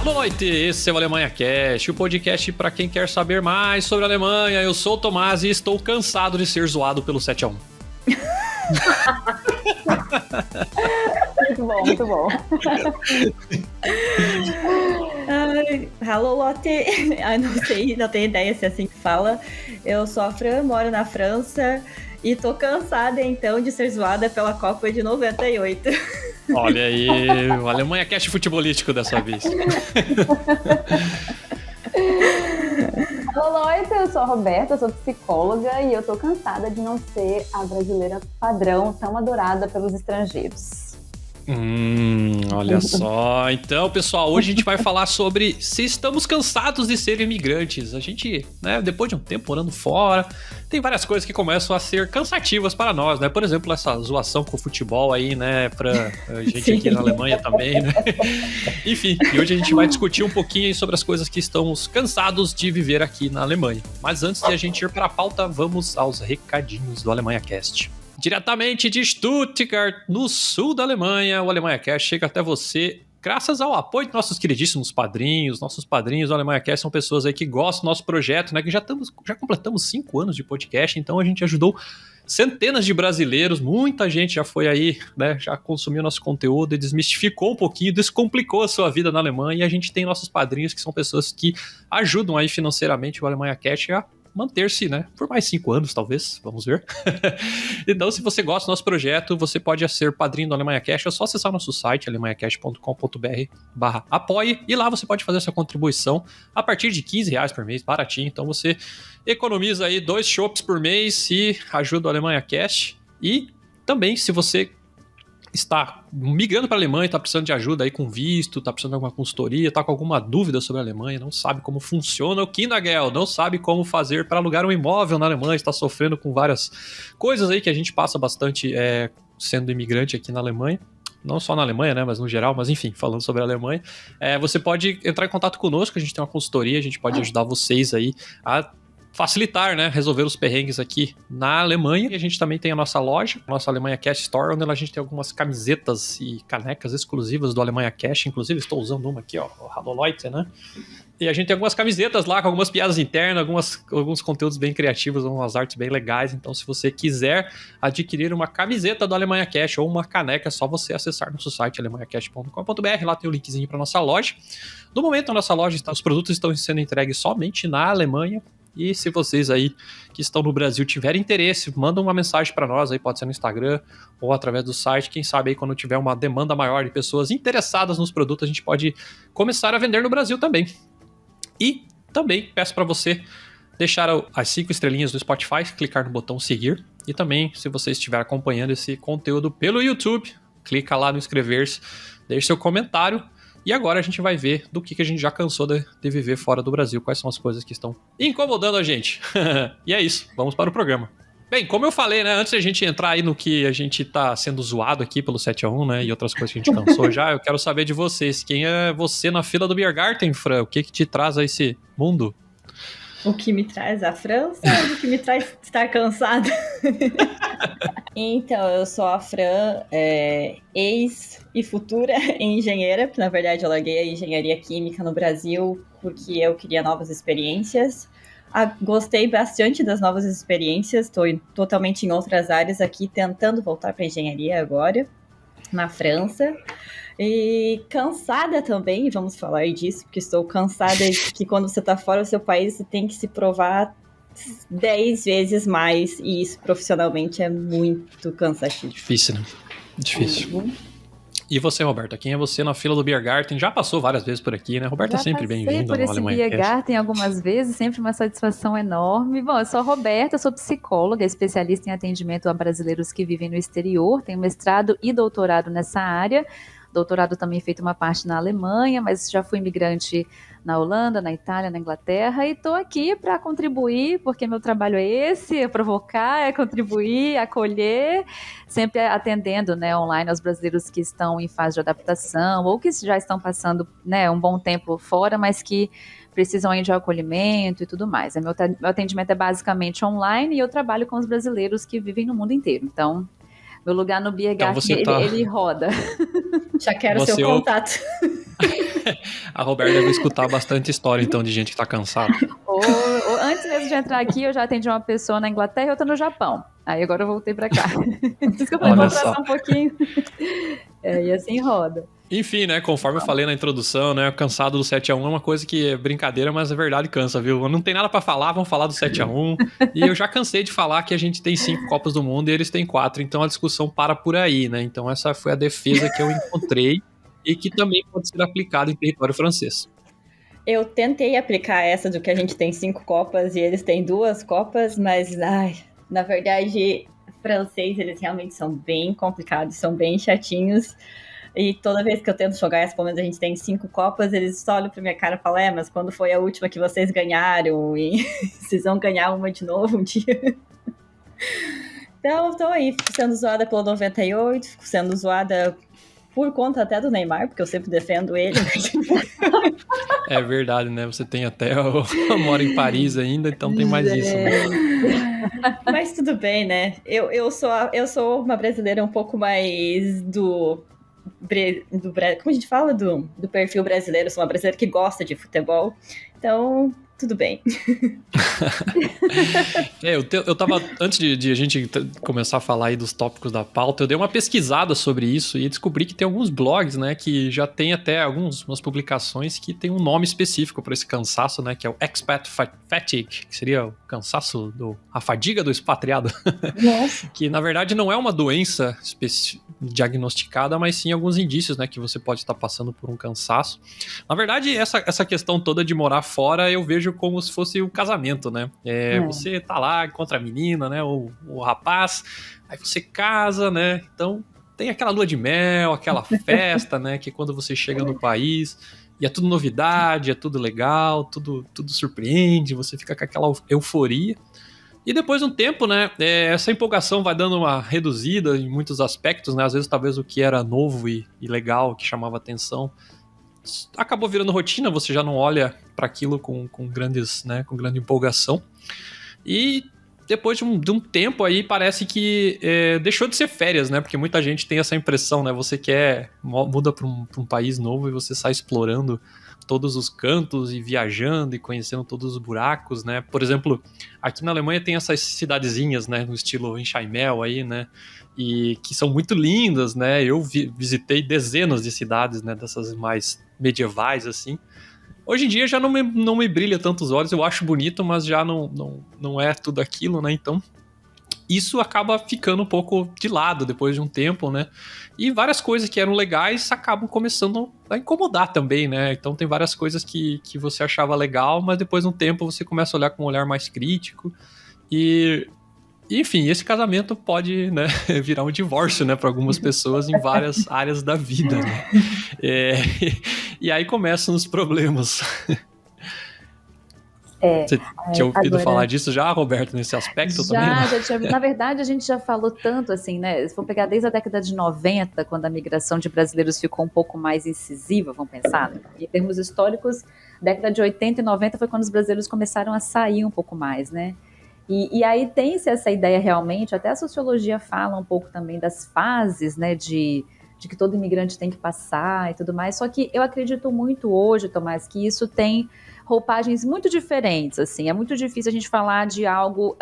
Boa noite, esse é o Alemanha Cast, o podcast para quem quer saber mais sobre a Alemanha. Eu sou o Tomás e estou cansado de ser zoado pelo 7-1. Muito bom, muito bom. Hello, Lotte. Não tenho ideia se é assim que fala. Eu sou a Fran, moro na França e tô cansada, então, de ser zoada pela Copa de 98. Olha aí, o Alemanha Cast futebolístico dessa vez. Olá, eu sou a Roberta, sou psicóloga e eu tô cansada de não ser a brasileira padrão tão adorada pelos estrangeiros. Olha só. Então, pessoal, hoje a gente vai falar sobre se estamos cansados de ser imigrantes. A gente, né, depois de um tempo morando fora, tem várias coisas que começam a ser cansativas para nós, né? Por exemplo, essa zoação com o futebol aí, né, pra gente Sim. aqui na Alemanha também, né? Enfim, e hoje a gente vai discutir um pouquinho sobre as coisas que estamos cansados de viver aqui na Alemanha. Mas antes de a gente ir para a pauta, vamos aos recadinhos do Alemanha Cast. Diretamente de Stuttgart, no sul da Alemanha, o Alemanha Cast chega até você graças ao apoio de nossos queridíssimos padrinhos. Nossos padrinhos do Alemanha Cast são pessoas aí que gostam do nosso projeto, né? Que já completamos 5 anos de podcast, então a gente ajudou centenas de brasileiros, muita gente já foi aí, né? Já consumiu nosso conteúdo e desmistificou um pouquinho, descomplicou a sua vida na Alemanha, e a gente tem nossos padrinhos que são pessoas que ajudam aí financeiramente o Alemanha Cast a manter-se, né, por mais 5 anos, talvez, vamos ver. Então, se você gosta do nosso projeto, você pode ser padrinho do Alemanha Cast, é só acessar nosso site, alemanhacast.com.br/apoie, e lá você pode fazer essa contribuição a partir de R$15 por mês, baratinho, então você economiza aí 2 chopps por mês e ajuda o Alemanha Cast. E também, se você está migrando para a Alemanha, está precisando de ajuda aí com visto, está precisando de alguma consultoria, está com alguma dúvida sobre a Alemanha, não sabe como funciona o Kindergeld, não sabe como fazer para alugar um imóvel na Alemanha, está sofrendo com várias coisas aí que a gente passa bastante sendo imigrante aqui na Alemanha. Não só na Alemanha, né, mas no geral, mas enfim, falando sobre a Alemanha, você pode entrar em contato conosco, a gente tem uma consultoria, a gente pode ajudar vocês aí a facilitar, né, resolver os perrengues aqui na Alemanha. E a gente também tem a nossa loja, nossa Alemanha Cast Store, onde a gente tem algumas camisetas e canecas exclusivas do Alemanha Cast. Inclusive, estou usando uma aqui, ó, o Hallo Leute, né? E a gente tem algumas camisetas lá com algumas piadas internas, alguns conteúdos bem criativos, algumas artes bem legais. Então, se você quiser adquirir uma camiseta do Alemanha Cast ou uma caneca, é só você acessar nosso site alemanhacast.com.br. Lá tem o linkzinho para nossa loja. No momento, a nossa loja, os produtos estão sendo entregues somente na Alemanha. E se vocês aí que estão no Brasil tiverem interesse, mandam uma mensagem para nós, aí pode ser no Instagram ou através do site. Quem sabe aí quando tiver uma demanda maior de pessoas interessadas nos produtos, a gente pode começar a vender no Brasil também. E também peço para você deixar as 5 estrelinhas do Spotify, clicar no botão seguir. E também, se você estiver acompanhando esse conteúdo pelo YouTube, clica lá no inscrever-se, deixe seu comentário. E agora a gente vai ver do que a gente já cansou de viver fora do Brasil. Quais são as coisas que estão incomodando a gente. E é isso, vamos para o programa. Bem, como eu falei, né, antes de a gente entrar aí no que a gente tá sendo zoado aqui pelo 7-1, né, e outras coisas que a gente cansou já, eu quero saber de vocês. Quem é você na fila do Biergarten, Fran? O que te traz a esse mundo? O que me traz a França ou o que me traz estar cansada? Então, eu sou a Fran, ex e futura engenheira, porque na verdade eu larguei a engenharia química no Brasil porque eu queria novas experiências. Gostei bastante das novas experiências, estou totalmente em outras áreas aqui, tentando voltar para a engenharia agora, na França. E cansada também, vamos falar disso, porque estou cansada de que quando você está fora do seu país, você tem que se provar 10 vezes mais, e isso profissionalmente é muito cansativo. Difícil, né? Difícil. E você, Roberta? Quem é você na fila do Biergarten? Já passou várias vezes por aqui, né? Roberta é sempre bem-vinda no Alemanha Cast. Biergarten algumas vezes, sempre uma satisfação enorme. Bom, eu sou a Roberta, sou psicóloga, especialista em atendimento a brasileiros que vivem no exterior, tenho mestrado e doutorado nessa área. Doutorado também feito uma parte na Alemanha, mas já fui imigrante na Holanda, na Itália, na Inglaterra, e estou aqui para contribuir, porque meu trabalho é esse, é provocar, é contribuir, acolher, sempre atendendo, né, online aos brasileiros que estão em fase de adaptação ou que já estão passando, né, um bom tempo fora, mas que precisam aí de acolhimento e tudo mais. Meu atendimento é basicamente online e eu trabalho com os brasileiros que vivem no mundo inteiro. Então, meu lugar no Biergarten, ele roda. Já quero seu contato. A Roberta deve escutar bastante história, então, de gente que tá cansada. Antes mesmo de entrar aqui, eu já atendi uma pessoa na Inglaterra e outra no Japão. Aí agora eu voltei pra cá. Por isso que eu falei, vou atrasar um pouquinho. E assim roda. Enfim, né, conforme eu falei na introdução, né, cansado do 7-1 é uma coisa que é brincadeira, mas é verdade, cansa, viu? Não tem nada pra falar, vamos falar do 7-1. E eu já cansei de falar que a gente tem 5 Copas do Mundo e eles têm 4, então a discussão para por aí, né? Então essa foi a defesa que eu encontrei e que também pode ser aplicada em território francês. Eu tentei aplicar essa do que a gente tem 5 Copas e eles têm 2 Copas, mas, na verdade, francês, eles realmente são bem complicados, são bem chatinhos. E toda vez que eu tento jogar essa, pelo menos a gente tem 5 Copas, eles só olham pra minha cara e falam, mas quando foi a última que vocês ganharam? E vocês vão ganhar uma de novo um dia? Então, estou aí, fico sendo zoada pelo 98, fico sendo zoada por conta até do Neymar, porque eu sempre defendo ele. É verdade, né? Você tem até mora em Paris ainda, então tem mais isso, né? Mas tudo bem, né? Eu sou uma brasileira um pouco mais do como a gente fala? Do perfil brasileiro. Eu sou uma brasileira que gosta de futebol. Então, tudo bem. Eu tava, antes de a gente começar a falar aí dos tópicos da pauta, eu dei uma pesquisada sobre isso e descobri que tem alguns blogs, né, que já tem até umas publicações que tem um nome específico para esse cansaço, né, que é o expat fatigue, que seria o cansaço, a fadiga do expatriado. Nossa. Que, na verdade, não é uma doença diagnosticada, mas sim alguns indícios, né, que você pode estar passando por um cansaço. Na verdade, essa questão toda de morar fora, eu vejo como se fosse o casamento, né? Você tá lá, encontra a menina, né, o rapaz, aí você casa, né? Então, tem aquela lua de mel, aquela festa, né, que quando você chega no país, e é tudo novidade, é tudo legal, tudo surpreende, você fica com aquela euforia. E depois de um tempo, né, essa empolgação vai dando uma reduzida em muitos aspectos, né? Às vezes, talvez o que era novo e legal, que chamava atenção, acabou virando rotina, você já não olha para aquilo com grande empolgação. E depois de um tempo aí, parece que deixou de ser férias, né? Porque muita gente tem essa impressão, né? Você muda para um país novo e você sai explorando todos os cantos e viajando e conhecendo todos os buracos, né? Por exemplo, aqui na Alemanha tem essas cidadezinhas, né? No estilo Enxaimel aí, né? E que são muito lindas, né? Eu visitei dezenas de cidades, né? Dessas mais medievais, assim. Hoje em dia já não me brilha tanto os olhos, eu acho bonito, mas já não é tudo aquilo, né? Então, isso acaba ficando um pouco de lado depois de um tempo, né? E várias coisas que eram legais acabam começando a incomodar também, né? Então tem várias coisas que você achava legal, mas depois de um tempo você começa a olhar com um olhar mais crítico. E enfim, esse casamento pode, né, virar um divórcio, né, para algumas pessoas em várias áreas da vida, né? E aí começam os problemas. Você tinha ouvido falar disso já, Roberto, nesse aspecto também? Já tinha. Na verdade, a gente já falou tanto assim, né? Se for pegar desde a década de 90, quando a migração de brasileiros ficou um pouco mais incisiva, vamos pensar, né? Em termos históricos, década de 80 e 90 foi quando os brasileiros começaram a sair um pouco mais, né? E aí tem-se essa ideia realmente, até a sociologia fala um pouco também das fases, né, de que todo imigrante tem que passar e tudo mais, só que eu acredito muito hoje, Tomás, que isso tem roupagens muito diferentes, assim, é muito difícil a gente falar de algo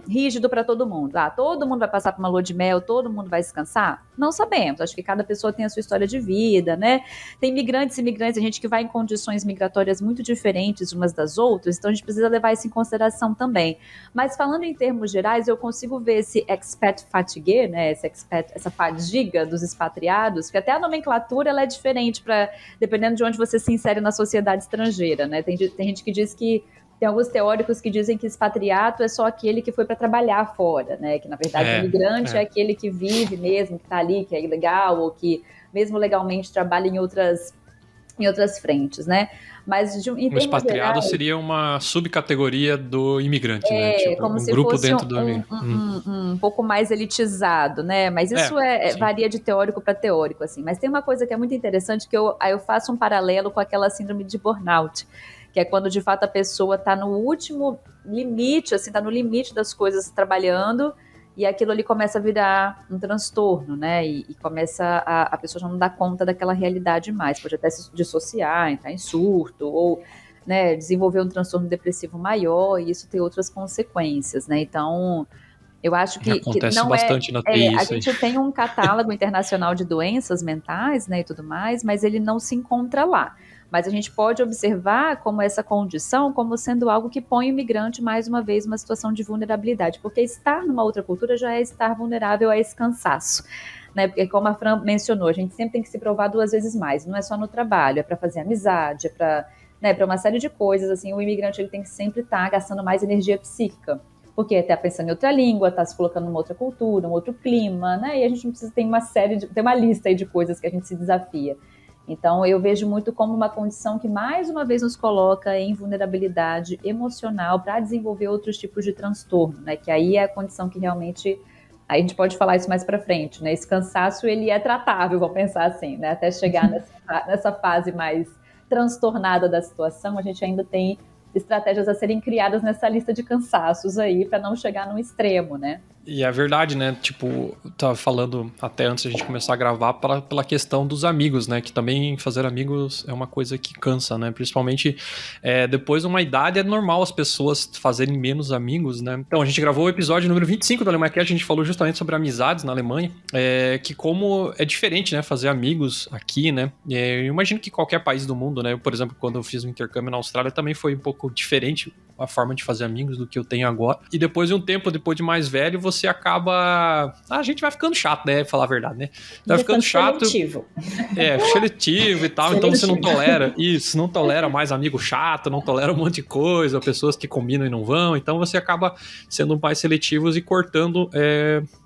rígido para todo mundo. Todo mundo vai passar por uma lua de mel, todo mundo vai descansar? Não sabemos, acho que cada pessoa tem a sua história de vida, né? Tem migrantes e imigrantes, a gente que vai em condições migratórias muito diferentes umas das outras, então a gente precisa levar isso em consideração também. Mas falando em termos gerais, eu consigo ver esse expat fatigue, né, essa fadiga dos expatriados, que até a nomenclatura ela é diferente dependendo de onde você se insere na sociedade estrangeira, né? Tem gente que diz que tem alguns teóricos que dizem que expatriato é só aquele que foi para trabalhar fora, né? Que na verdade o imigrante é aquele que vive mesmo, que está ali, que é ilegal ou que mesmo legalmente trabalha em outras frentes, né? Mas o expatriado seria uma subcategoria do imigrante, né? Tipo, como se grupo fosse dentro do um pouco mais elitizado, né? Mas isso varia de teórico para teórico, assim. Mas tem uma coisa que é muito interessante que eu faço um paralelo com aquela síndrome de burnout, que é quando de fato a pessoa está no último limite, assim, está no limite das coisas trabalhando e aquilo ali começa a virar um transtorno, né? E começa a pessoa já não dar conta daquela realidade mais, pode até se dissociar, entrar em surto, ou, né, desenvolver um transtorno depressivo maior, e isso tem outras consequências, né? Então, eu acho que Acontece não bastante na TI a isso aí. gente tem um catálogo internacional de doenças mentais, né, e tudo mais, mas ele não se encontra lá. Mas a gente pode observar como essa condição como sendo algo que põe o imigrante, mais uma vez, numa situação de vulnerabilidade, porque estar numa outra cultura já é estar vulnerável a esse cansaço, né? Porque, como a Fran mencionou, a gente sempre tem que se provar 2 vezes mais, não é só no trabalho, é para fazer amizade, é para, né, para uma série de coisas, assim, o imigrante ele tem que sempre estar gastando mais energia psíquica, porque está pensando em outra língua, está se colocando numa outra cultura, um outro clima, né? E a gente não precisa ter tem uma lista aí de coisas que a gente se desafia. Então, eu vejo muito como uma condição que, mais uma vez, nos coloca em vulnerabilidade emocional para desenvolver outros tipos de transtorno, né? Que aí é a condição que realmente... Aí a gente pode falar isso mais para frente, né? Esse cansaço, ele é tratável, vou pensar assim, né? Até chegar nessa fase mais transtornada da situação, a gente ainda tem estratégias a serem criadas nessa lista de cansaços aí, para não chegar num extremo, né? E é verdade, né? Tipo, eu tava falando até antes da gente começar a gravar pela questão dos amigos, né? Que também fazer amigos é uma coisa que cansa, né? Principalmente depois de uma idade é normal as pessoas fazerem menos amigos, né? Então, a gente gravou o episódio número 25 do AlemaCast, a gente falou justamente sobre amizades na Alemanha, que como é diferente, né? Fazer amigos aqui, né? Eu imagino que qualquer país do mundo, né? Eu, por exemplo, quando eu fiz um intercâmbio na Austrália, também foi um pouco diferente a forma de fazer amigos do que eu tenho agora. E depois de um tempo, depois de mais velho, você acaba... a gente vai ficando chato, né? Falar a verdade, né? Vai ficando chato. Seletivo. Seletivo e tal. Seletivo. Então você não tolera isso, não tolera mais amigo chato, não tolera um monte de coisa, pessoas que combinam e não vão. Então você acaba sendo mais seletivos e cortando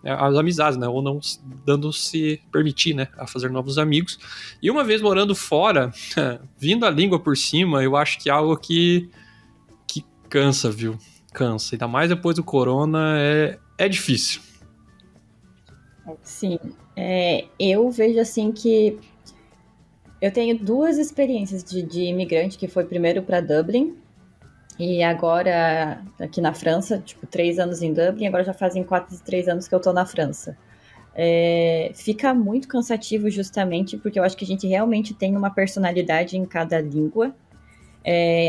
as amizades, né? Ou não dando-se permitir, né? A fazer novos amigos. E uma vez morando fora, vindo a língua por cima, eu acho que é algo que cansa, viu? Cansa. Ainda mais depois do corona, é difícil. Sim. Eu vejo assim que eu tenho 2 experiências de imigrante, que foi primeiro para Dublin e agora aqui na França, tipo, 3 anos em Dublin, agora já fazem 3 anos que eu tô na França. Fica muito cansativo justamente porque eu acho que a gente realmente tem uma personalidade em cada língua.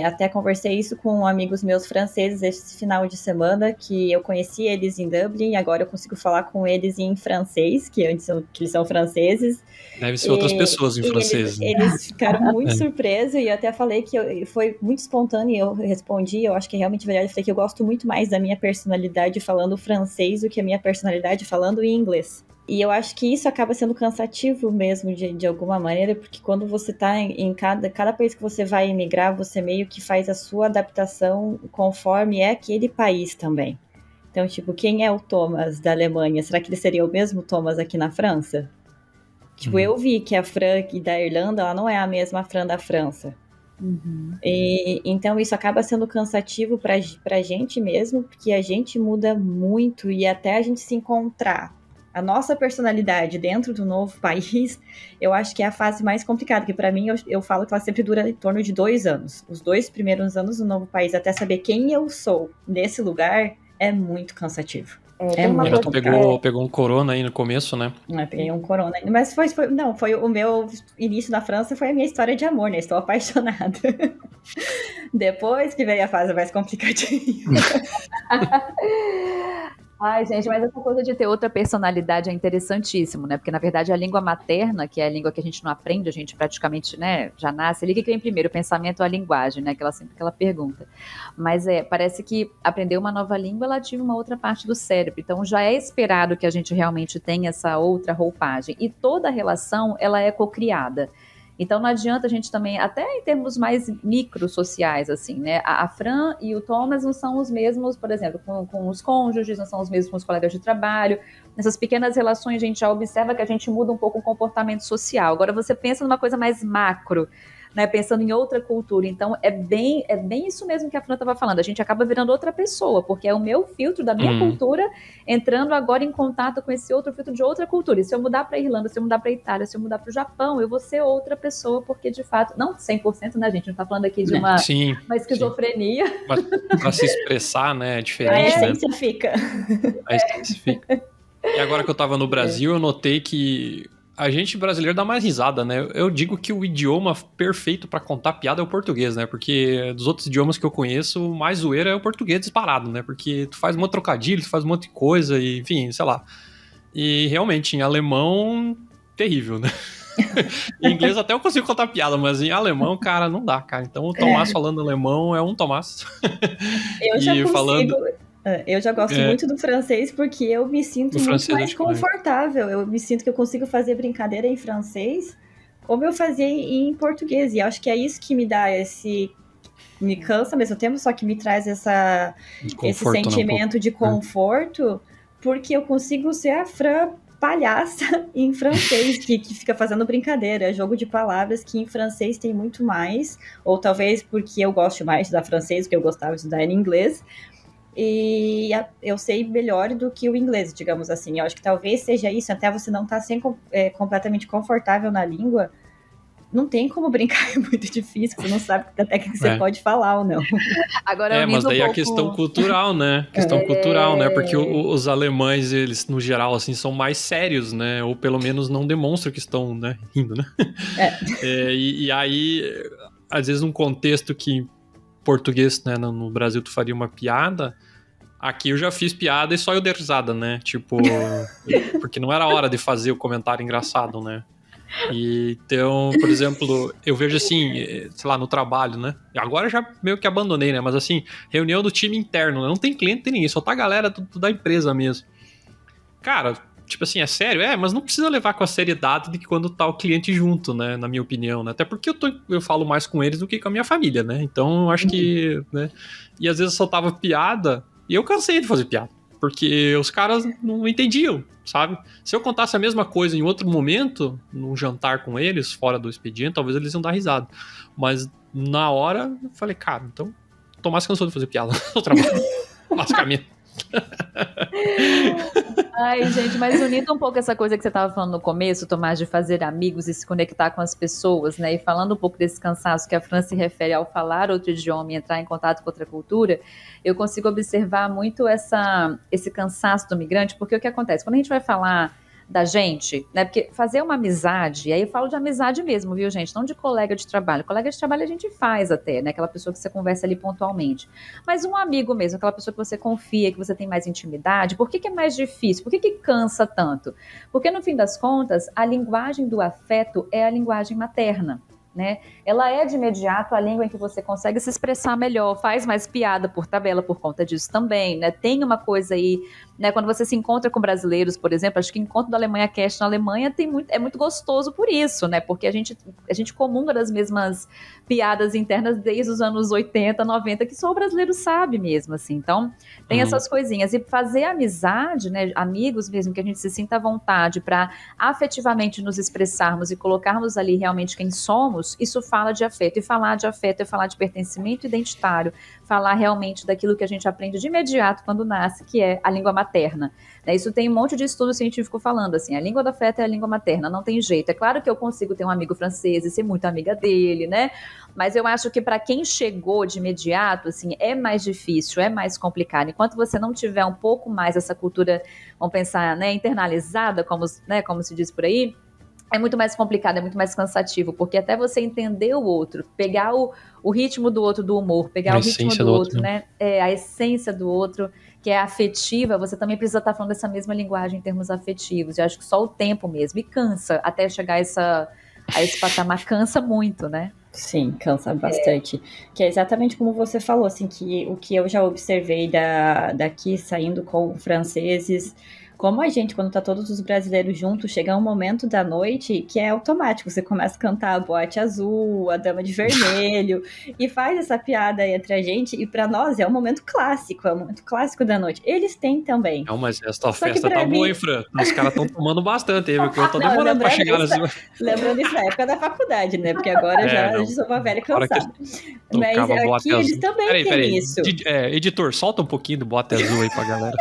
Até conversei isso com amigos meus franceses esse final de semana, que eu conheci eles em Dublin e agora eu consigo falar com eles em francês, que eles são franceses. Deve ser outras pessoas em francês. Eles ficaram muito surpresos e eu até falei que foi muito espontâneo e eu respondi, eu acho que é realmente verdade, eu falei que eu gosto muito mais da minha personalidade falando francês do que a minha personalidade falando em inglês. E eu acho que isso acaba sendo cansativo mesmo, de alguma maneira, porque quando você está em cada país que você vai emigrar, você meio que faz a sua adaptação conforme é aquele país também. Então, tipo, quem é o Thomas da Alemanha? Será que ele seria o mesmo Thomas aqui na França? Tipo, eu vi que a Fran da Irlanda, ela não é a mesma Fran da França. Uhum. Então isso acaba sendo cansativo pra gente mesmo, porque a gente muda muito e até a gente se encontrar a nossa personalidade dentro do novo país, eu acho que é a fase mais complicada, que para mim eu falo que ela sempre dura em torno de 2 anos. Os 2 primeiros anos no novo país, até saber quem eu sou nesse lugar, é muito cansativo. Tu pegou um corona aí no começo, né? Eu peguei um corona. Mas foi o meu início na França, foi a minha história de amor, né? Estou apaixonada. Depois que veio a fase mais complicadinha. Ai, gente, mas essa coisa de ter outra personalidade é interessantíssimo, né? Porque, na verdade, a língua materna, que é a língua que a gente não aprende, a gente praticamente, né, já nasce ali, que vem primeiro, o pensamento ou a linguagem, né? Sempre aquela pergunta. Mas parece que aprender uma nova língua, ela ativa uma outra parte do cérebro. Então, já é esperado que a gente realmente tenha essa outra roupagem. E toda relação, ela é cocriada. Então não adianta a gente também, até em termos mais microsociais, assim, né? A Fran e o Thomas não são os mesmos, por exemplo, com os cônjuges, não são os mesmos com os colegas de trabalho. Nessas pequenas relações a gente já observa que a gente muda um pouco o comportamento social. Agora você pensa numa coisa mais macro, né, pensando em outra cultura. Então, é bem isso mesmo que a Fran estava falando. A gente acaba virando outra pessoa, porque é o meu filtro da minha cultura entrando agora em contato com esse outro filtro de outra cultura. E se eu mudar para a Irlanda, se eu mudar para a Itália, se eu mudar para o Japão, eu vou ser outra pessoa, porque de fato, não 100%, né, gente? Não está falando aqui de uma esquizofrenia. Mas para se expressar, né, é diferente, a né? essência fica. A essência fica. E agora que eu tava no Brasil, eu notei que a gente brasileiro dá mais risada, né? Eu digo que o idioma perfeito pra contar piada é o português, né? Porque dos outros idiomas que eu conheço, o mais zoeira é o português disparado, né? Porque tu faz um monte de trocadilho, tu faz um monte de coisa, e, enfim, sei lá. E realmente, em alemão, terrível, né? Em inglês até eu consigo contar piada, mas em alemão, cara, não dá, cara. Então o Tomás falando alemão é um Tomás. Eu já gosto muito do francês porque eu me sinto muito mais confortável. Eu me sinto que eu consigo fazer brincadeira em francês como eu fazia em português. E acho que é isso que me dá me cansa ao mesmo tempo, só que me traz esse sentimento de conforto, porque eu consigo ser a Fran palhaça em francês, que fica fazendo brincadeira, jogo de palavras que em francês tem muito mais, ou talvez porque eu gosto mais de estudar francês, porque eu gostava de estudar em inglês, e eu sei melhor do que o inglês, digamos assim. Eu acho que talvez seja isso, até você não estar completamente confortável na língua, não tem como brincar, é muito difícil, você não sabe até que você pode falar ou não. Agora, mas daí a questão cultural, né? Cultural, né? Porque os alemães, eles, no geral, assim, são mais sérios, né? Ou pelo menos não demonstram que estão, né, rindo, né? E aí, às vezes, num contexto que em português, né, no Brasil tu faria uma piada, aqui eu já fiz piada e só eu dei risada, né? Tipo, porque não era hora de fazer o comentário engraçado, né? E então, por exemplo, eu vejo assim, sei lá, no trabalho, né? Agora eu já meio que abandonei, né? Mas assim, reunião do time interno, né? Não tem cliente, tem ninguém, só tá a galera da empresa mesmo. Cara, tipo assim, é sério? Mas não precisa levar com a seriedade de que quando tá o cliente junto, né? Na minha opinião, né? Até porque eu falo mais com eles do que com a minha família, né? Então, eu acho que, né? E às vezes eu soltava piada e eu cansei de fazer piada. Porque os caras não entendiam, sabe? Se eu contasse a mesma coisa em outro momento, num jantar com eles, fora do expediente, talvez eles iam dar risada. Mas na hora, eu falei, cara, então, Tomás cansou de fazer piada no trabalho, basicamente. Ai, gente, mas unindo um pouco essa coisa que você estava falando no começo, Tomás, de fazer amigos e se conectar com as pessoas, né? E falando um pouco desse cansaço que a Fran se refere ao falar outro idioma e entrar em contato com outra cultura, eu consigo observar muito esse cansaço do migrante, porque o que acontece? Quando a gente vai falar da gente, né? Porque fazer uma amizade, aí eu falo de amizade mesmo, viu, gente? Não de colega de trabalho. Colega de trabalho a gente faz até, né? Aquela pessoa que você conversa ali pontualmente. Mas um amigo mesmo, aquela pessoa que você confia, que você tem mais intimidade, por que é mais difícil? Por que cansa tanto? Porque, no fim das contas, a linguagem do afeto é a linguagem materna. Né? Ela é de imediato a língua em que você consegue se expressar melhor, faz mais piada por tabela por conta disso também, né? Tem uma coisa aí, né? Quando você se encontra com brasileiros, por exemplo, acho que encontro da Alemanha Cast na Alemanha é muito gostoso por isso, né? Porque a gente comunga das mesmas piadas internas desde os anos 80, 90, que só o brasileiro sabe mesmo, assim. Então, tem essas coisinhas. E fazer amizade, né? Amigos mesmo, que a gente se sinta à vontade para afetivamente nos expressarmos e colocarmos ali realmente quem somos, isso fala de afeto. E falar de afeto é falar de pertencimento identitário, falar realmente daquilo que a gente aprende de imediato quando nasce, que é a língua materna. Isso tem um monte de estudo científico falando, assim, a língua do afeto é a língua materna, não tem jeito. É claro que eu consigo ter um amigo francês e ser muito amiga dele, né? Mas eu acho que para quem chegou de imediato, assim, é mais difícil, é mais complicado. Enquanto você não tiver um pouco mais essa cultura, vamos pensar, né, internalizada, como se diz por aí, é muito mais complicado, é muito mais cansativo, porque até você entender o outro, pegar o ritmo do outro, do humor, pegar o ritmo do outro, né? A essência do outro, que é afetiva, você também precisa estar falando essa mesma linguagem em termos afetivos. Eu acho que só o tempo mesmo, e cansa, até chegar a esse patamar, cansa muito, né? Sim, cansa bastante. Que é exatamente como você falou, assim, que o que eu já observei daqui, saindo com franceses, como a gente, quando tá todos os brasileiros juntos, chega um momento da noite que é automático. Você começa a cantar a Boate Azul, a Dama de Vermelho, e faz essa piada aí entre a gente. E pra nós é um momento clássico, é um momento clássico da noite. Eles têm também. Não, mas essa Só que festa pra tá mim- boa, hein, Fran? Os caras estão tomando bastante aí, porque eu tô Não, demorando pra chegar nesse... Lembrando isso na época da faculdade, né? Porque agora não. já sou uma velha Agora que cansada. Mas tocava Boate aqui eles Azul. também têm isso. Editor, solta um pouquinho do Boate Azul aí pra galera.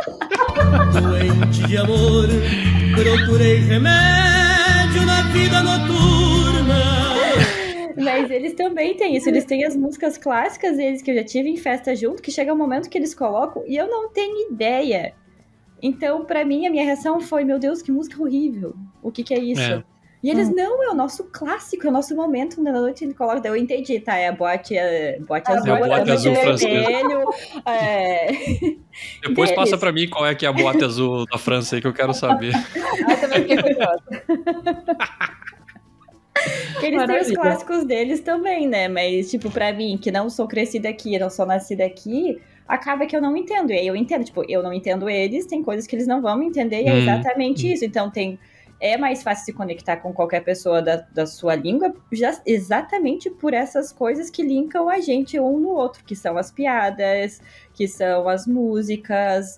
Doente de amor, procurei remédio na vida noturna. Mas eles também têm isso, eles têm as músicas clássicas deles que eu já tive em festa junto, que chega um momento que eles colocam e eu não tenho ideia. Então, pra mim, a minha reação foi, meu Deus, que música horrível. O que é isso? É. E eles, não, é o nosso clássico, é o nosso momento na noite, ele coloca, eu entendi, tá, é a boate azul, a boate azul vermelho, Depois passa deles. pra mim qual é que é a Boate Azul da França aí, que eu quero saber. Eu também fiquei curiosa. Eles têm os Maravilha. clássicos deles também, né? Mas, tipo, pra mim, que não sou crescida aqui, não sou nascida aqui, acaba que eu não entendo. E aí eu entendo, tipo, eu não entendo eles, tem coisas que eles não vão me entender, e é exatamente isso. Então é mais fácil se conectar com qualquer pessoa da sua língua, exatamente por essas coisas que linkam a gente um no outro, que são as piadas, que são as músicas,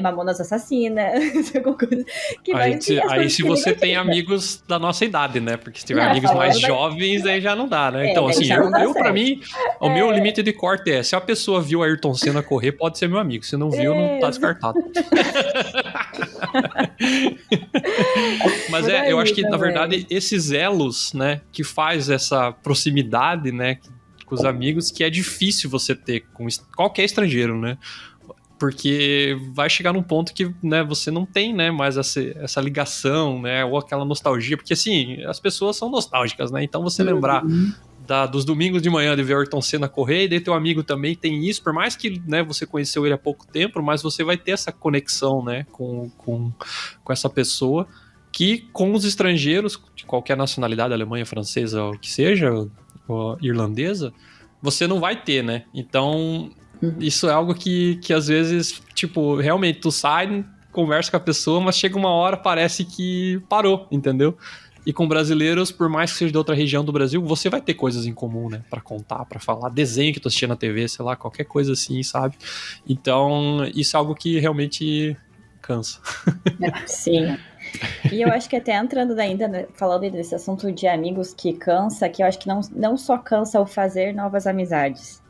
Mamonas Assassinas, alguma coisa que vai Aí, ser as aí coisas se que você ligam a tem gente. amigos da nossa idade, né? Porque se tiver Não, amigos mais falando da- jovens, aí já não dá, né? É, Então, daí assim, já não dá eu pra certo. mim, o meu limite de corte é, se a pessoa viu a Ayrton Senna correr, pode ser meu amigo. Se não viu, não tá descartado. Mas Por aí eu acho que, na também. verdade, esses elos, né, que faz essa proximidade, né, com os amigos, que é difícil você ter com qualquer estrangeiro, né? Porque vai chegar num ponto que, né, você não tem, né, mais essa ligação, né, ou aquela nostalgia, porque, assim, as pessoas são nostálgicas, né, então você lembrar dos domingos de manhã de ver o Ayrton Senna correr, e daí teu amigo também tem isso, por mais que, né, você conheceu ele há pouco tempo, mas você vai ter essa conexão, né, com essa pessoa, que com os estrangeiros, de qualquer nacionalidade, Alemanha, francesa, ou o que seja, ou irlandesa, você não vai ter, né, então... Isso é algo que às vezes, tipo, realmente tu sai, conversa com a pessoa, mas chega uma hora, parece que parou, entendeu? E com brasileiros, por mais que seja de outra região do Brasil, você vai ter coisas em comum, né? Pra contar, pra falar, desenho que tu assistia na TV, sei lá, qualquer coisa assim, sabe? Então, isso é algo que realmente cansa. Sim. E eu acho que até entrando ainda, né, falando desse assunto de amigos que cansa, que eu acho que não só cansa o fazer novas amizades,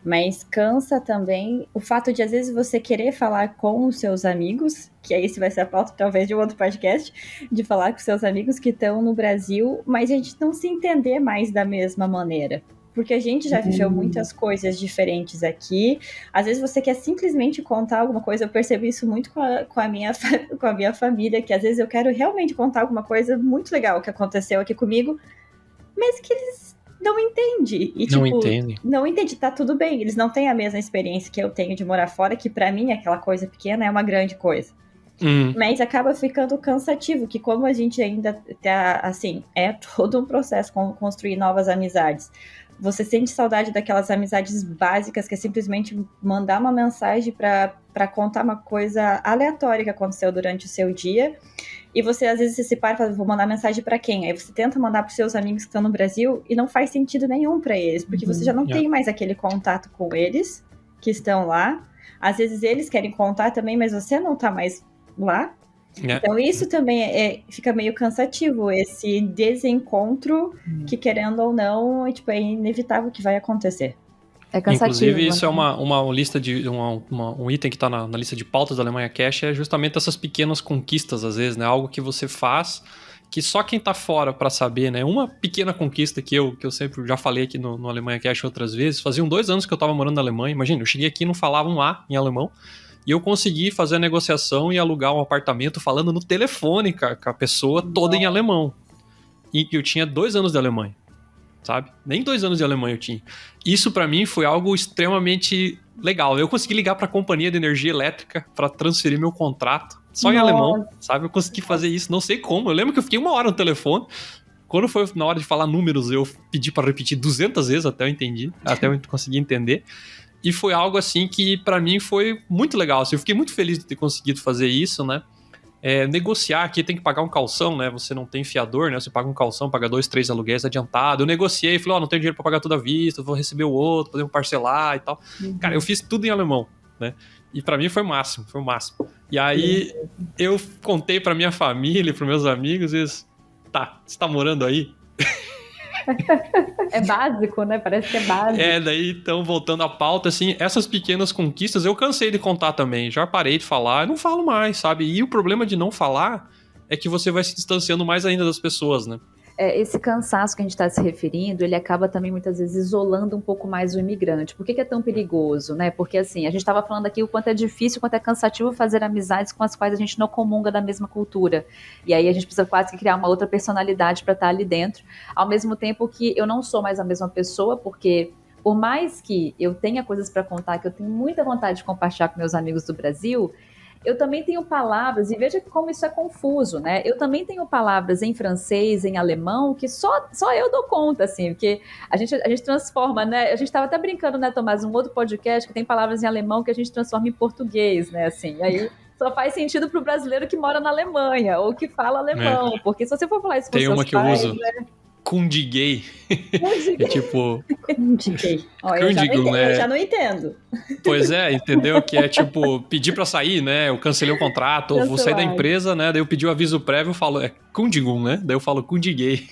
mas cansa também o fato de, às vezes, você querer falar com os seus amigos, que aí esse vai ser a pauta, talvez, de um outro podcast, de falar com seus amigos que estão no Brasil, mas a gente não se entender mais da mesma maneira. Porque a gente já viveu muitas coisas diferentes aqui. Às vezes você quer simplesmente contar alguma coisa. Eu percebo isso muito com a minha família, que às vezes eu quero realmente contar alguma coisa muito legal que aconteceu aqui comigo, mas que eles não entendem. E, Não tipo, entendem. não entende, tá tudo bem. Eles não têm a mesma experiência que eu tenho de morar fora, que pra mim aquela coisa pequena é uma grande coisa. Mas acaba ficando cansativo, que como a gente ainda tá, assim, é todo um processo construir novas amizades. Você sente saudade daquelas amizades básicas, que é simplesmente mandar uma mensagem pra contar uma coisa aleatória que aconteceu durante o seu dia. E você, às vezes, se para e fala, vou mandar mensagem pra quem? Aí você tenta mandar pros seus amigos que estão no Brasil e não faz sentido nenhum pra eles, porque você já não tem mais aquele contato com eles que estão lá. Às vezes eles querem contar também, mas você não tá mais lá. Então isso também fica meio cansativo, esse desencontro que, querendo ou não, tipo, é inevitável que vai acontecer. É cansativo. Inclusive, isso né? é uma lista de um item que está na lista de pautas da Alemanha Cash, é justamente essas pequenas conquistas, às vezes, né? Algo que você faz que só quem tá fora para saber, né? Uma pequena conquista que eu sempre já falei aqui no Alemanha Cash outras vezes. Faziam 2 anos que eu tava morando na Alemanha. Imagina, eu cheguei aqui e não falava um A em alemão. E eu consegui fazer a negociação e alugar um apartamento falando no telefone com a pessoa toda em alemão. E eu tinha 2 anos de Alemanha, sabe? Nem 2 anos de Alemanha eu tinha. Isso pra mim foi algo extremamente legal. Eu consegui ligar pra companhia de energia elétrica pra transferir meu contrato só em alemão, sabe? Eu consegui fazer isso, não sei como. Eu lembro que eu fiquei 1 hora no telefone. Quando foi na hora de falar números, eu pedi pra repetir 200 vezes até eu conseguir entender. E foi algo assim que pra mim foi muito legal. Assim, eu fiquei muito feliz de ter conseguido fazer isso, né? negociar aqui, tem que pagar um calção, né? Você não tem fiador, né? Você paga um calção, paga 2, 3 aluguéis adiantado. Eu negociei, falei, não tenho dinheiro pra pagar tudo à vista, vou receber o outro, podemos parcelar e tal. Cara, eu fiz tudo em alemão, né? E pra mim foi o máximo. E aí eu contei pra minha família, pros meus amigos, e eles, tá, você tá morando aí? É básico, né? Parece que é básico. Daí, então, voltando à pauta, assim, essas pequenas conquistas eu cansei de contar também, já parei de falar, eu não falo mais, sabe? E o problema de não falar é que você vai se distanciando mais ainda das pessoas, né? Esse cansaço que a gente está se referindo, ele acaba também muitas vezes isolando um pouco mais o imigrante. Por que é tão perigoso, né? Porque assim, a gente estava falando aqui o quanto é difícil, o quanto é cansativo fazer amizades com as quais a gente não comunga da mesma cultura. E aí a gente precisa quase que criar uma outra personalidade para estar ali dentro, ao mesmo tempo que eu não sou mais a mesma pessoa, porque por mais que eu tenha coisas para contar, que eu tenho muita vontade de compartilhar com meus amigos do Brasil, eu também tenho palavras, e veja como isso é confuso, né? Eu também tenho palavras em francês, em alemão, que só eu dou conta, assim, porque a gente transforma, né? A gente estava até brincando, né, Tomás, um outro podcast que tem palavras em alemão que a gente transforma em português, né? Assim, e aí só faz sentido para o brasileiro que mora na Alemanha ou que fala alemão, porque se você for falar isso com tem seus uma que pais, eu uso. né? Kundigay. É tipo... Kundigay. Eu já não entendo. Pois é, entendeu? Que é tipo, pedir pra sair, né? Eu cancelei o contrato, ou vou sair da empresa, né? Daí eu pedi o aviso prévio, eu falo, Kundigun, né? Daí eu falo Kundigay.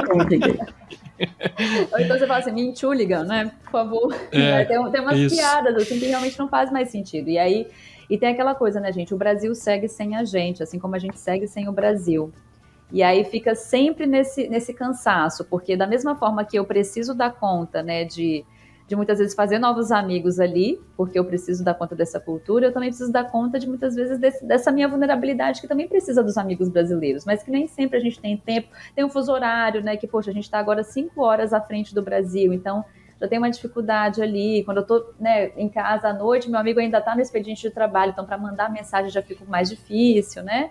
Kundigay. Ou então você fala assim, me enxuligan, né? Por favor. Tem umas piadas assim que realmente não faz mais sentido. E aí, tem aquela coisa, né, gente? O Brasil segue sem a gente, assim como a gente segue sem o Brasil. E aí fica sempre nesse cansaço, porque da mesma forma que eu preciso dar conta, né, de muitas vezes fazer novos amigos ali, porque eu preciso dar conta dessa cultura, eu também preciso dar conta de muitas vezes dessa minha vulnerabilidade, que também precisa dos amigos brasileiros, mas que nem sempre a gente tem tempo, tem um fuso horário, né, que, poxa, a gente está agora 5 horas à frente do Brasil, então já tem uma dificuldade ali, quando eu tô, né, em casa à noite, meu amigo ainda está no expediente de trabalho, então para mandar mensagem já fica mais difícil, né?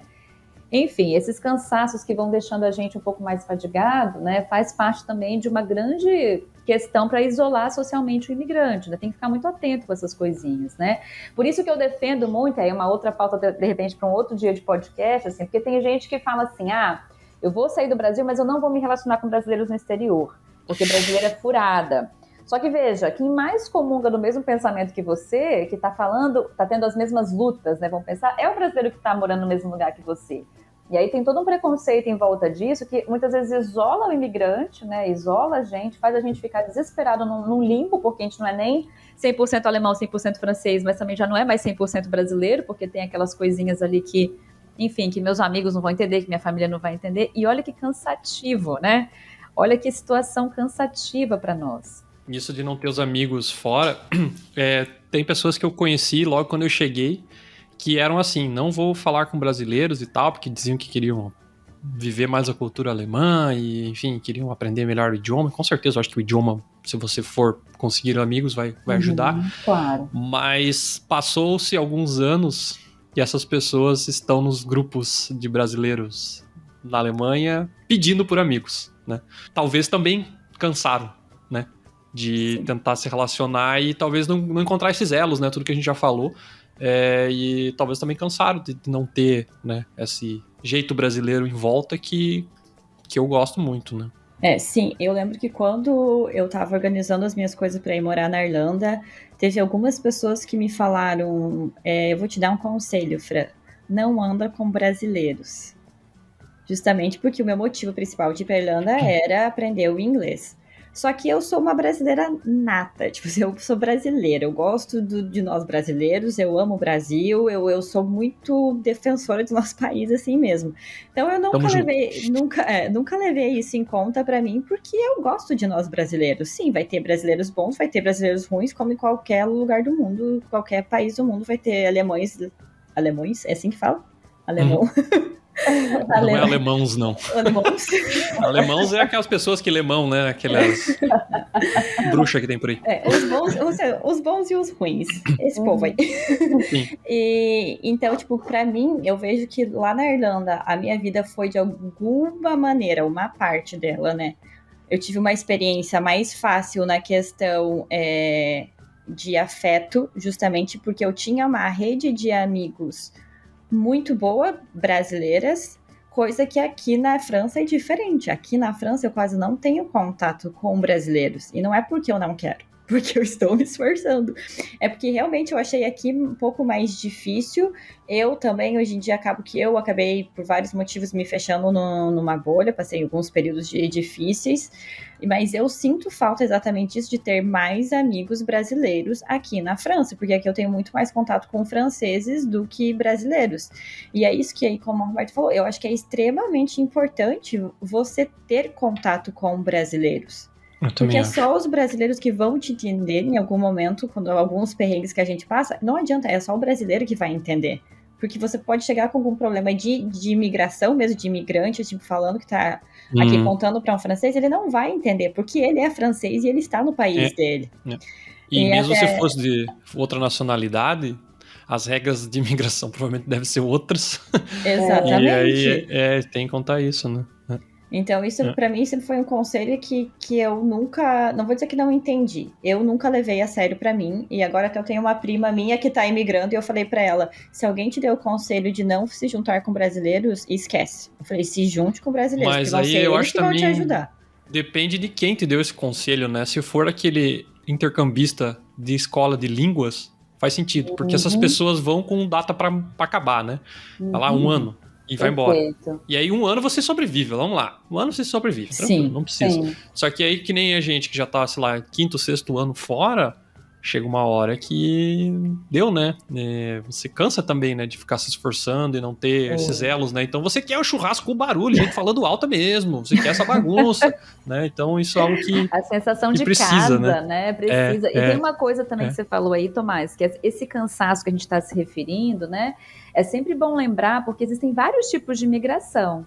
Enfim, esses cansaços que vão deixando a gente um pouco mais fadigado, né, faz parte também de uma grande questão para isolar socialmente o imigrante, né? Tem que ficar muito atento com essas coisinhas, né? Por isso que eu defendo muito, aí uma outra pauta de repente para um outro dia de podcast, assim, porque tem gente que fala assim, eu vou sair do Brasil, mas eu não vou me relacionar com brasileiros no exterior, porque brasileira é furada. Só que veja, quem mais comunga do mesmo pensamento que você, que está tendo as mesmas lutas, né? Vamos pensar, é o brasileiro que está morando no mesmo lugar que você. E aí tem todo um preconceito em volta disso, que muitas vezes isola o imigrante, né? Isola a gente, faz a gente ficar desesperado num limbo, porque a gente não é nem 100% alemão, 100% francês, mas também já não é mais 100% brasileiro, porque tem aquelas coisinhas ali que, enfim, que meus amigos não vão entender, que minha família não vai entender. E olha que cansativo, né? Olha que situação cansativa para nós. Isso de não ter os amigos fora, tem pessoas que eu conheci logo quando eu cheguei, que eram assim, não vou falar com brasileiros e tal, porque diziam que queriam viver mais a cultura alemã e, enfim, queriam aprender melhor o idioma. Com certeza, eu acho que o idioma, se você for conseguir amigos, vai ajudar. Claro. Mas passou-se alguns anos e essas pessoas estão nos grupos de brasileiros na Alemanha pedindo por amigos, né? Talvez também cansaram, né? De tentar se relacionar e talvez não encontrar esses elos, né? Tudo que a gente já falou. E talvez também cansaram de não ter, né, esse jeito brasileiro em volta que eu gosto muito, né? Sim, eu lembro que quando eu tava organizando as minhas coisas para ir morar na Irlanda, teve algumas pessoas que me falaram, eu vou te dar um conselho, Fran, não anda com brasileiros. Justamente porque o meu motivo principal de ir pra Irlanda era aprender o inglês. Só que eu sou uma brasileira nata, tipo, eu sou brasileira, eu gosto de nós brasileiros, eu amo o Brasil, eu sou muito defensora do nosso país assim mesmo. Então eu nunca levei isso em conta pra mim, porque eu gosto de nós brasileiros. Sim, vai ter brasileiros bons, vai ter brasileiros ruins, como em qualquer lugar do mundo, qualquer país do mundo vai ter alemães, é assim que fala? Alemão. Não é alemãos, não. Alemãos é aquelas pessoas que lemão, né? Aquelas bruxas que tem por aí. Os bons e os ruins. Esse povo aí. Sim. Então, tipo, pra mim, eu vejo que lá na Irlanda, a minha vida foi de alguma maneira, uma parte dela, né? Eu tive uma experiência mais fácil na questão de afeto, justamente porque eu tinha uma rede de amigos muito boa brasileiras, coisa que aqui na França é diferente. Aqui na França eu quase não tenho contato com brasileiros. E não é porque eu não quero, porque eu estou me esforçando. É porque realmente eu achei aqui um pouco mais difícil. Eu também, hoje em dia, acabei, por vários motivos, me fechando numa bolha. Passei alguns períodos difíceis. Mas eu sinto falta exatamente disso, de ter mais amigos brasileiros aqui na França. Porque aqui eu tenho muito mais contato com franceses do que brasileiros. E é isso que aí, como o Roberto falou, eu acho que é extremamente importante você ter contato com brasileiros. Porque é só os brasileiros que vão te entender em algum momento, quando alguns perrengues que a gente passa, não adianta, é só o brasileiro que vai entender. Porque você pode chegar com algum problema de imigração, mesmo de imigrante, tipo, falando que tá aqui contando para um francês, ele não vai entender, porque ele é francês e ele está no país dele. E mesmo se fosse de outra nacionalidade, as regras de imigração provavelmente devem ser outras. Exatamente. E aí tem que contar isso, né? Então, isso pra mim sempre foi um conselho que eu nunca, não vou dizer que não entendi, eu nunca levei a sério pra mim, e agora até eu tenho uma prima minha que tá imigrando, e eu falei pra ela, se alguém te deu o conselho de não se juntar com brasileiros, esquece. Eu falei, se junte com brasileiros, mas porque aí vão ser eu eles acho que vão também te ajudar. Depende de quem te deu esse conselho, né? Se for aquele intercambista de escola de línguas, faz sentido, porque essas pessoas vão com data pra acabar, né? Vai lá, 1 ano. E vai embora. E aí 1 ano você sobrevive, vamos lá. 1 ano você sobrevive, tranquilo, não precisa. Sim. Só que aí que nem a gente que já tá, sei lá, 5º, 6º ano fora, chega uma hora que deu, né? Você cansa também, né? De ficar se esforçando e não ter esses elos, né? Então você quer o churrasco com barulho, gente falando alto mesmo. Você quer essa bagunça, né? Então isso é algo que a sensação que de precisa, casa, né? Precisa. E tem uma coisa também que você falou aí, Tomás, que é esse cansaço que a gente está se referindo, né? É sempre bom lembrar, porque existem vários tipos de migração,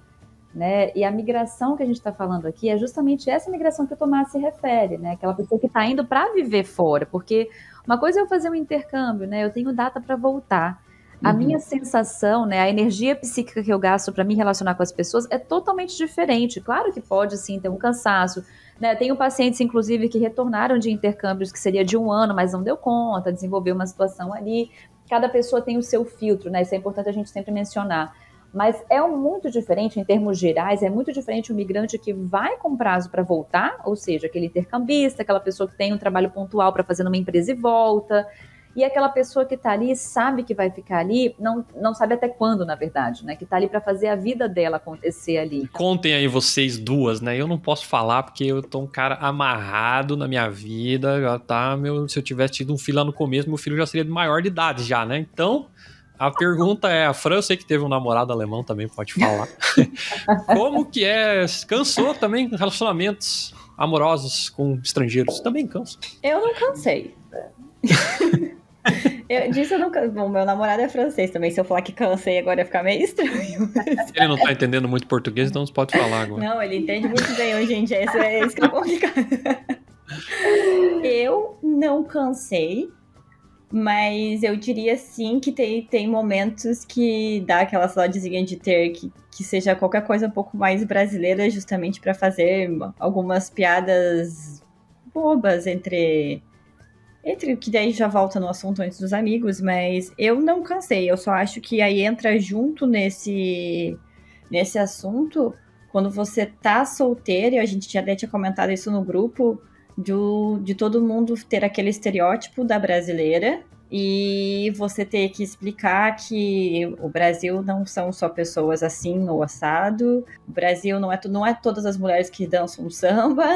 né? E a migração que a gente está falando aqui é justamente essa migração que o Tomás se refere, né? Aquela pessoa que está indo para viver fora, porque uma coisa é eu fazer um intercâmbio, né? Eu tenho data para voltar. A minha sensação, né? A energia psíquica que eu gasto para me relacionar com as pessoas é totalmente diferente. Claro que pode sim ter um cansaço, né? Tenho pacientes, inclusive, que retornaram de intercâmbios que seria de 1 ano, mas não deu conta, desenvolveu uma situação ali. Cada pessoa tem o seu filtro, né? Isso é importante a gente sempre mencionar. Mas é muito diferente, em termos gerais, é muito diferente o migrante que vai com prazo para voltar, ou seja, aquele intercambista, aquela pessoa que tem um trabalho pontual para fazer numa empresa e volta, e aquela pessoa que está ali, sabe que vai ficar ali, não sabe até quando, na verdade, né? Que está ali para fazer a vida dela acontecer ali. Contem aí vocês duas, né? Eu não posso falar porque eu tô um cara amarrado na minha vida, já tá, se eu tivesse tido um filho lá no começo, meu filho já seria de maior de idade já, né? Então, a pergunta é, a Fran, eu sei que teve um namorado alemão também, pode falar. Como que é? Cansou também relacionamentos amorosos com estrangeiros? Também cansa. Eu não cansei. Eu nunca. Bom, meu namorado é francês também. Se eu falar que cansei agora ia ficar meio estranho. Ele não tá entendendo muito português, então você pode falar agora. Não, ele entende muito bem hoje em dia. Isso que é complicado. Eu não cansei, mas eu diria sim que tem momentos que dá aquela saudadezinha de ter que seja qualquer coisa um pouco mais brasileira, justamente para fazer algumas piadas bobas entre que daí já volta no assunto antes dos amigos, mas eu não cansei, eu só acho que aí entra junto nesse assunto, quando você tá solteiro, e a gente já até tinha comentado isso no grupo, de todo mundo ter aquele estereótipo da brasileira, e você ter que explicar que o Brasil não são só pessoas assim ou assado, o Brasil não é todas as mulheres que dançam samba,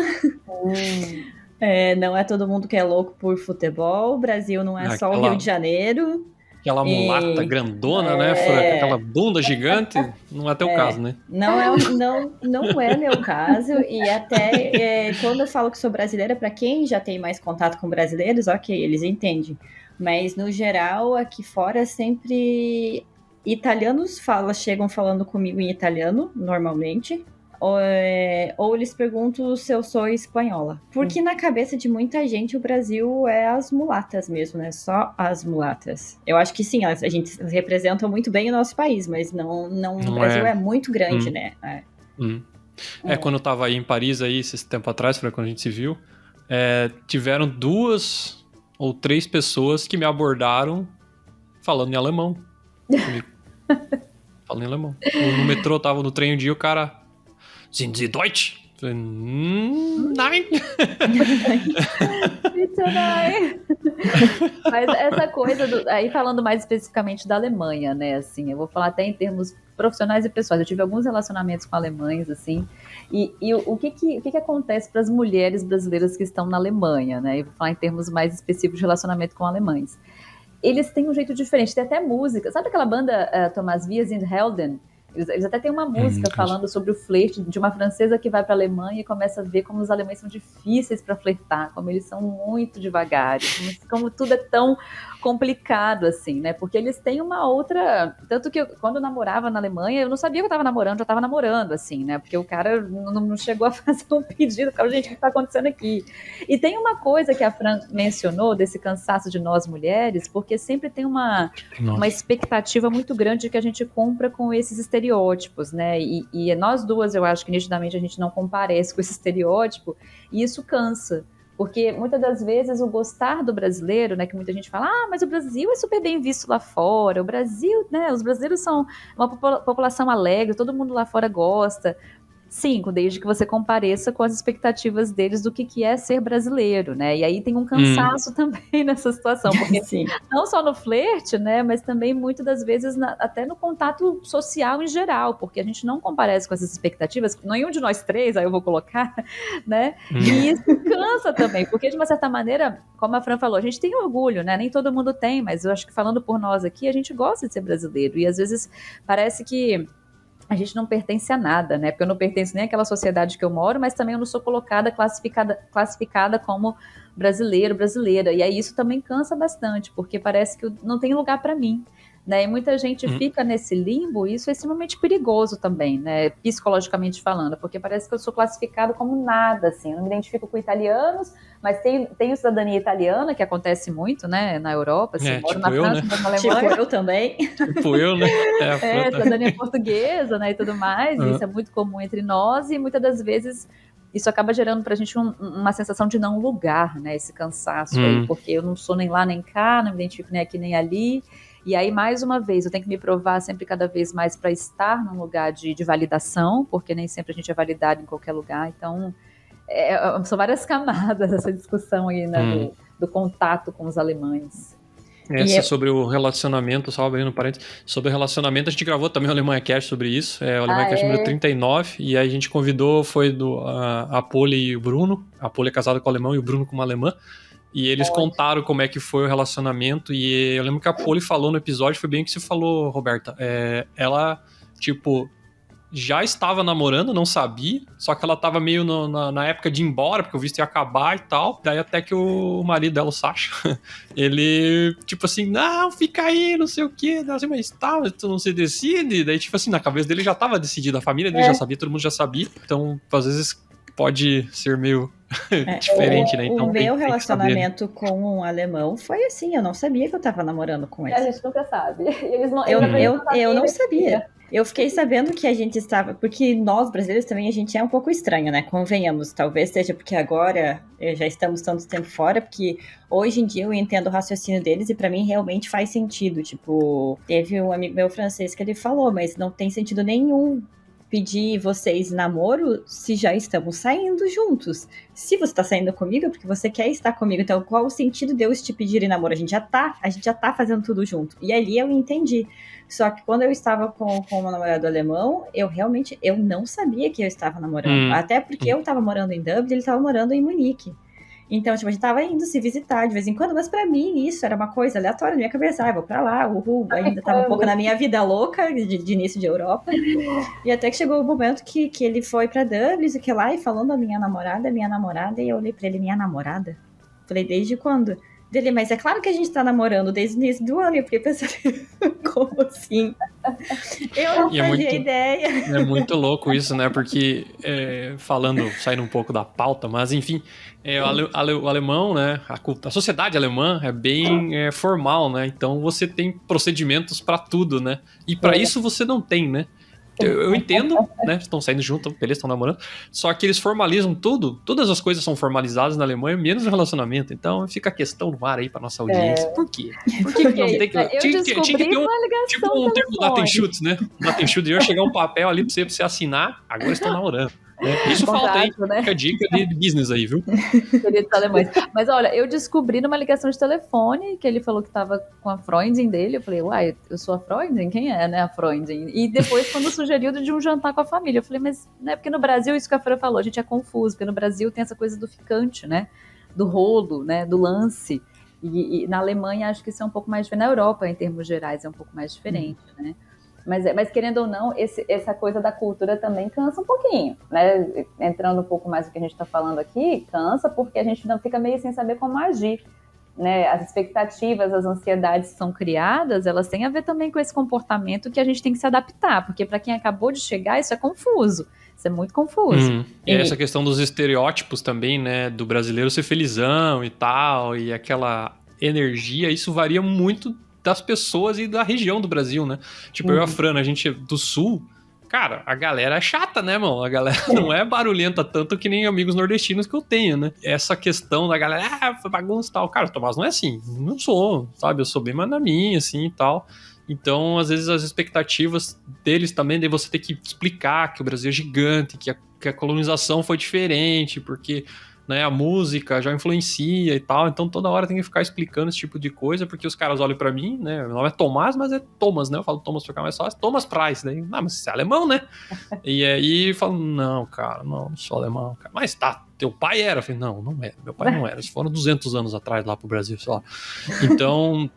não é todo mundo que é louco por futebol, o Brasil não é só o Rio de Janeiro. Aquela mulata grandona, né? Aquela bunda gigante, não é teu caso, né? Não é meu caso, e até quando eu falo que sou brasileira, para quem já tem mais contato com brasileiros, ok, eles entendem. Mas, no geral, aqui fora, sempre italianos chegam falando comigo em italiano, normalmente. Ou eles perguntam se eu sou espanhola. Porque na cabeça de muita gente o Brasil é as mulatas mesmo, né? Só as mulatas. Eu acho que sim, a gente representa muito bem o nosso país, mas não o Brasil é muito grande, né? Quando eu tava aí em Paris, aí, esse tempo atrás, foi quando a gente se viu, tiveram 2 ou 3 pessoas que me abordaram falando em alemão. Falando em alemão. No metrô, tava no trem um dia, o cara... Sind Sie Deutsch? Falei, nein. Bitte nein. Mas essa coisa, aí falando mais especificamente da Alemanha, né, assim, eu vou falar até em termos profissionais e pessoais, eu tive alguns relacionamentos com alemães, assim, e o que acontece para as mulheres brasileiras que estão na Alemanha, né, eu vou falar em termos mais específicos de relacionamento com alemães. Eles têm um jeito diferente, tem até música, sabe aquela banda Thomas Wir sind Helden? Eles até têm uma música falando sobre o flerte de uma francesa que vai para a Alemanha e começa a ver como os alemães são difíceis para flertar, como eles são muito devagares, como tudo é tão complicado assim, né? Porque eles têm uma outra... Tanto que quando eu namorava na Alemanha, eu não sabia que eu estava namorando, já estava namorando, assim, né? Porque o cara não chegou a fazer um pedido, cara, gente, o que está acontecendo aqui? E tem uma coisa que a Fran mencionou desse cansaço de nós mulheres, porque sempre tem uma expectativa muito grande de que a gente cumpra com esses estereótipos, né? E nós duas, eu acho que nitidamente a gente não comparece com esse estereótipo, e isso cansa. Porque muitas das vezes o gostar do brasileiro, né, que muita gente fala, mas o Brasil é super bem visto lá fora, o Brasil, né, os brasileiros são uma população alegre, todo mundo lá fora gosta. Sim, desde que você compareça com as expectativas deles do que é ser brasileiro, né? E aí tem um cansaço também nessa situação, porque Sim. Não só no flerte, né? Mas também muitas das vezes até no contato social em geral, porque a gente não comparece com essas expectativas, nenhum de nós três, aí eu vou colocar, né? E isso cansa também, porque de uma certa maneira, como a Fran falou, a gente tem orgulho, né? Nem todo mundo tem, mas eu acho que falando por nós aqui, a gente gosta de ser brasileiro, e às vezes parece que a gente não pertence a nada, né? Porque eu não pertenço nem àquela sociedade que eu moro, mas também eu não sou classificada como brasileiro, brasileira. E aí isso também cansa bastante, porque parece que não tem lugar para mim, né? E muita gente fica nesse limbo, e isso é extremamente perigoso também, né? Psicologicamente falando, porque parece que eu sou classificada como nada, assim. Eu não me identifico com italianos, mas tenho cidadania italiana, que acontece muito, né? Na Europa, assim, moro na França, moro na Alemanha. Tipo eu também. Tipo eu, né? Cidadania portuguesa, né? E tudo mais. Isso é muito comum entre nós, e muitas das vezes isso acaba gerando pra gente uma sensação de não lugar, né? Esse cansaço aí, porque eu não sou nem lá nem cá, não me identifico nem aqui nem ali. E aí, mais uma vez, eu tenho que me provar sempre cada vez mais para estar num lugar de validação, porque nem sempre a gente é validado em qualquer lugar. Então, são várias camadas essa discussão aí, né, do contato com os alemães. Sobre o relacionamento, só abrindo parênteses, sobre o relacionamento, a gente gravou também o Alemanha Cast sobre isso, o Alemanha Cast número 39, e aí a gente convidou, foi a Poli e o Bruno, a Poli é casada com o alemão e o Bruno com uma alemã, e eles contaram como é que foi o relacionamento, e eu lembro que a Poli falou no episódio, foi bem o que você falou, Roberta, ela, tipo, já estava namorando, não sabia, só que ela tava meio na época de ir embora, porque o visto ia acabar e tal, daí até que o marido dela, o Sasha, ele, tipo assim, não, fica aí, não sei o quê, assim, mas tu não se decide, daí tipo assim, na cabeça dele já tava decidido, a família dele já sabia, todo mundo já sabia, então às vezes pode ser meio diferente, né? Então, o meu relacionamento com um alemão foi assim, eu não sabia que eu tava namorando com ele. A gente nunca sabe. Eu não sabia. Eu fiquei sabendo que a gente estava... Porque nós, brasileiros, também, a gente é um pouco estranho, né? Convenhamos. Talvez seja porque agora já estamos tanto tempo fora, porque hoje em dia eu entendo o raciocínio deles e pra mim realmente faz sentido. Tipo, teve um amigo meu francês que ele falou, mas não tem sentido nenhum pedir vocês namoro se já estamos saindo juntos. Se você tá saindo comigo é porque você quer estar comigo. Então, qual o sentido de eu te pedir em namoro? A gente já tá fazendo tudo junto. E ali eu entendi. Só que quando eu estava com o meu namorado alemão, eu não sabia que eu estava namorando. Até porque eu estava morando em Dublin, ele estava morando em Munique. Então, tipo, a gente tava indo se visitar de vez em quando, mas pra mim isso era uma coisa aleatória na minha cabeça. Eu vou pra lá, ainda tava um pouco na minha vida louca de início de Europa. E até que chegou o momento que ele foi pra Dublin, e que lá, e falando a minha namorada, e eu olhei pra ele, minha namorada? Falei, desde quando? Dele, mas é claro que a gente tá namorando desde o início do ano. E eu fiquei pensando, como assim? Eu não fazia ideia. É muito louco isso, né? Porque, saindo um pouco da pauta, mas enfim, o alemão, né? A sociedade alemã é bem formal, né? Então você tem procedimentos pra tudo, né? E pra isso você não tem, né? Eu entendo, né? Estão saindo juntos, eles estão namorando. Só que eles formalizam tudo. Todas as coisas são formalizadas na Alemanha, menos o relacionamento. Então fica a questão no ar aí pra nossa audiência. Por quê? Por que não tem que... Eu descobri ter uma ligação tipo um termo Datenschutz, né? Datenschutz, ia chegar um papel ali pra você assinar, agora estão namorando. Isso falta aí, né? Fica a dica de business aí, viu? Queridos alemães. Mas olha, eu descobri numa ligação de telefone que ele falou que tava com a Freundin dele. Eu falei, uai, eu sou a Freundin? Quem é, né, a Freundin? E depois, quando sugeriu de um jantar com a família, eu falei, mas né, porque no Brasil, isso que a Fran falou, a gente é confuso, porque no Brasil tem essa coisa do ficante, né? Do rolo, né? Do lance. E na Alemanha, acho que isso é um pouco mais diferente. Na Europa, em termos gerais, é um pouco mais diferente, né? Mas querendo ou não, essa coisa da cultura também cansa um pouquinho, né? Entrando um pouco mais no que a gente está falando aqui, cansa porque a gente não fica meio sem saber como agir, né? As expectativas, as ansiedades que são criadas, elas têm a ver também com esse comportamento que a gente tem que se adaptar, porque para quem acabou de chegar, isso é confuso, isso é muito confuso. E essa questão dos estereótipos também, né? Do brasileiro ser felizão e tal, e aquela energia, isso varia muito das pessoas e da região do Brasil, né? Tipo, eu e a Fran, a gente é do sul, cara, a galera é chata, né, mano? A galera não é barulhenta tanto que nem amigos nordestinos que eu tenho, né? Essa questão da galera, foi bagunça e tal. Cara, o Tomás não é assim, não sou, sabe? Eu sou bem mais na minha, assim, e tal. Então, às vezes, as expectativas deles também, daí você ter que explicar que o Brasil é gigante, que a colonização foi diferente, porque... né, a música já influencia e tal, então toda hora tem que ficar explicando esse tipo de coisa, porque os caras olham pra mim, né, meu nome é Tomás, mas é Thomas, né, eu falo Thomas pra ficar mais fácil, Thomas Price, daí, mas você é alemão, né, e aí falam, não, cara, não sou alemão, cara. Mas tá, teu pai era, eu falei, não é, meu pai não era, eles foram 200 anos atrás lá pro Brasil, sei lá, então...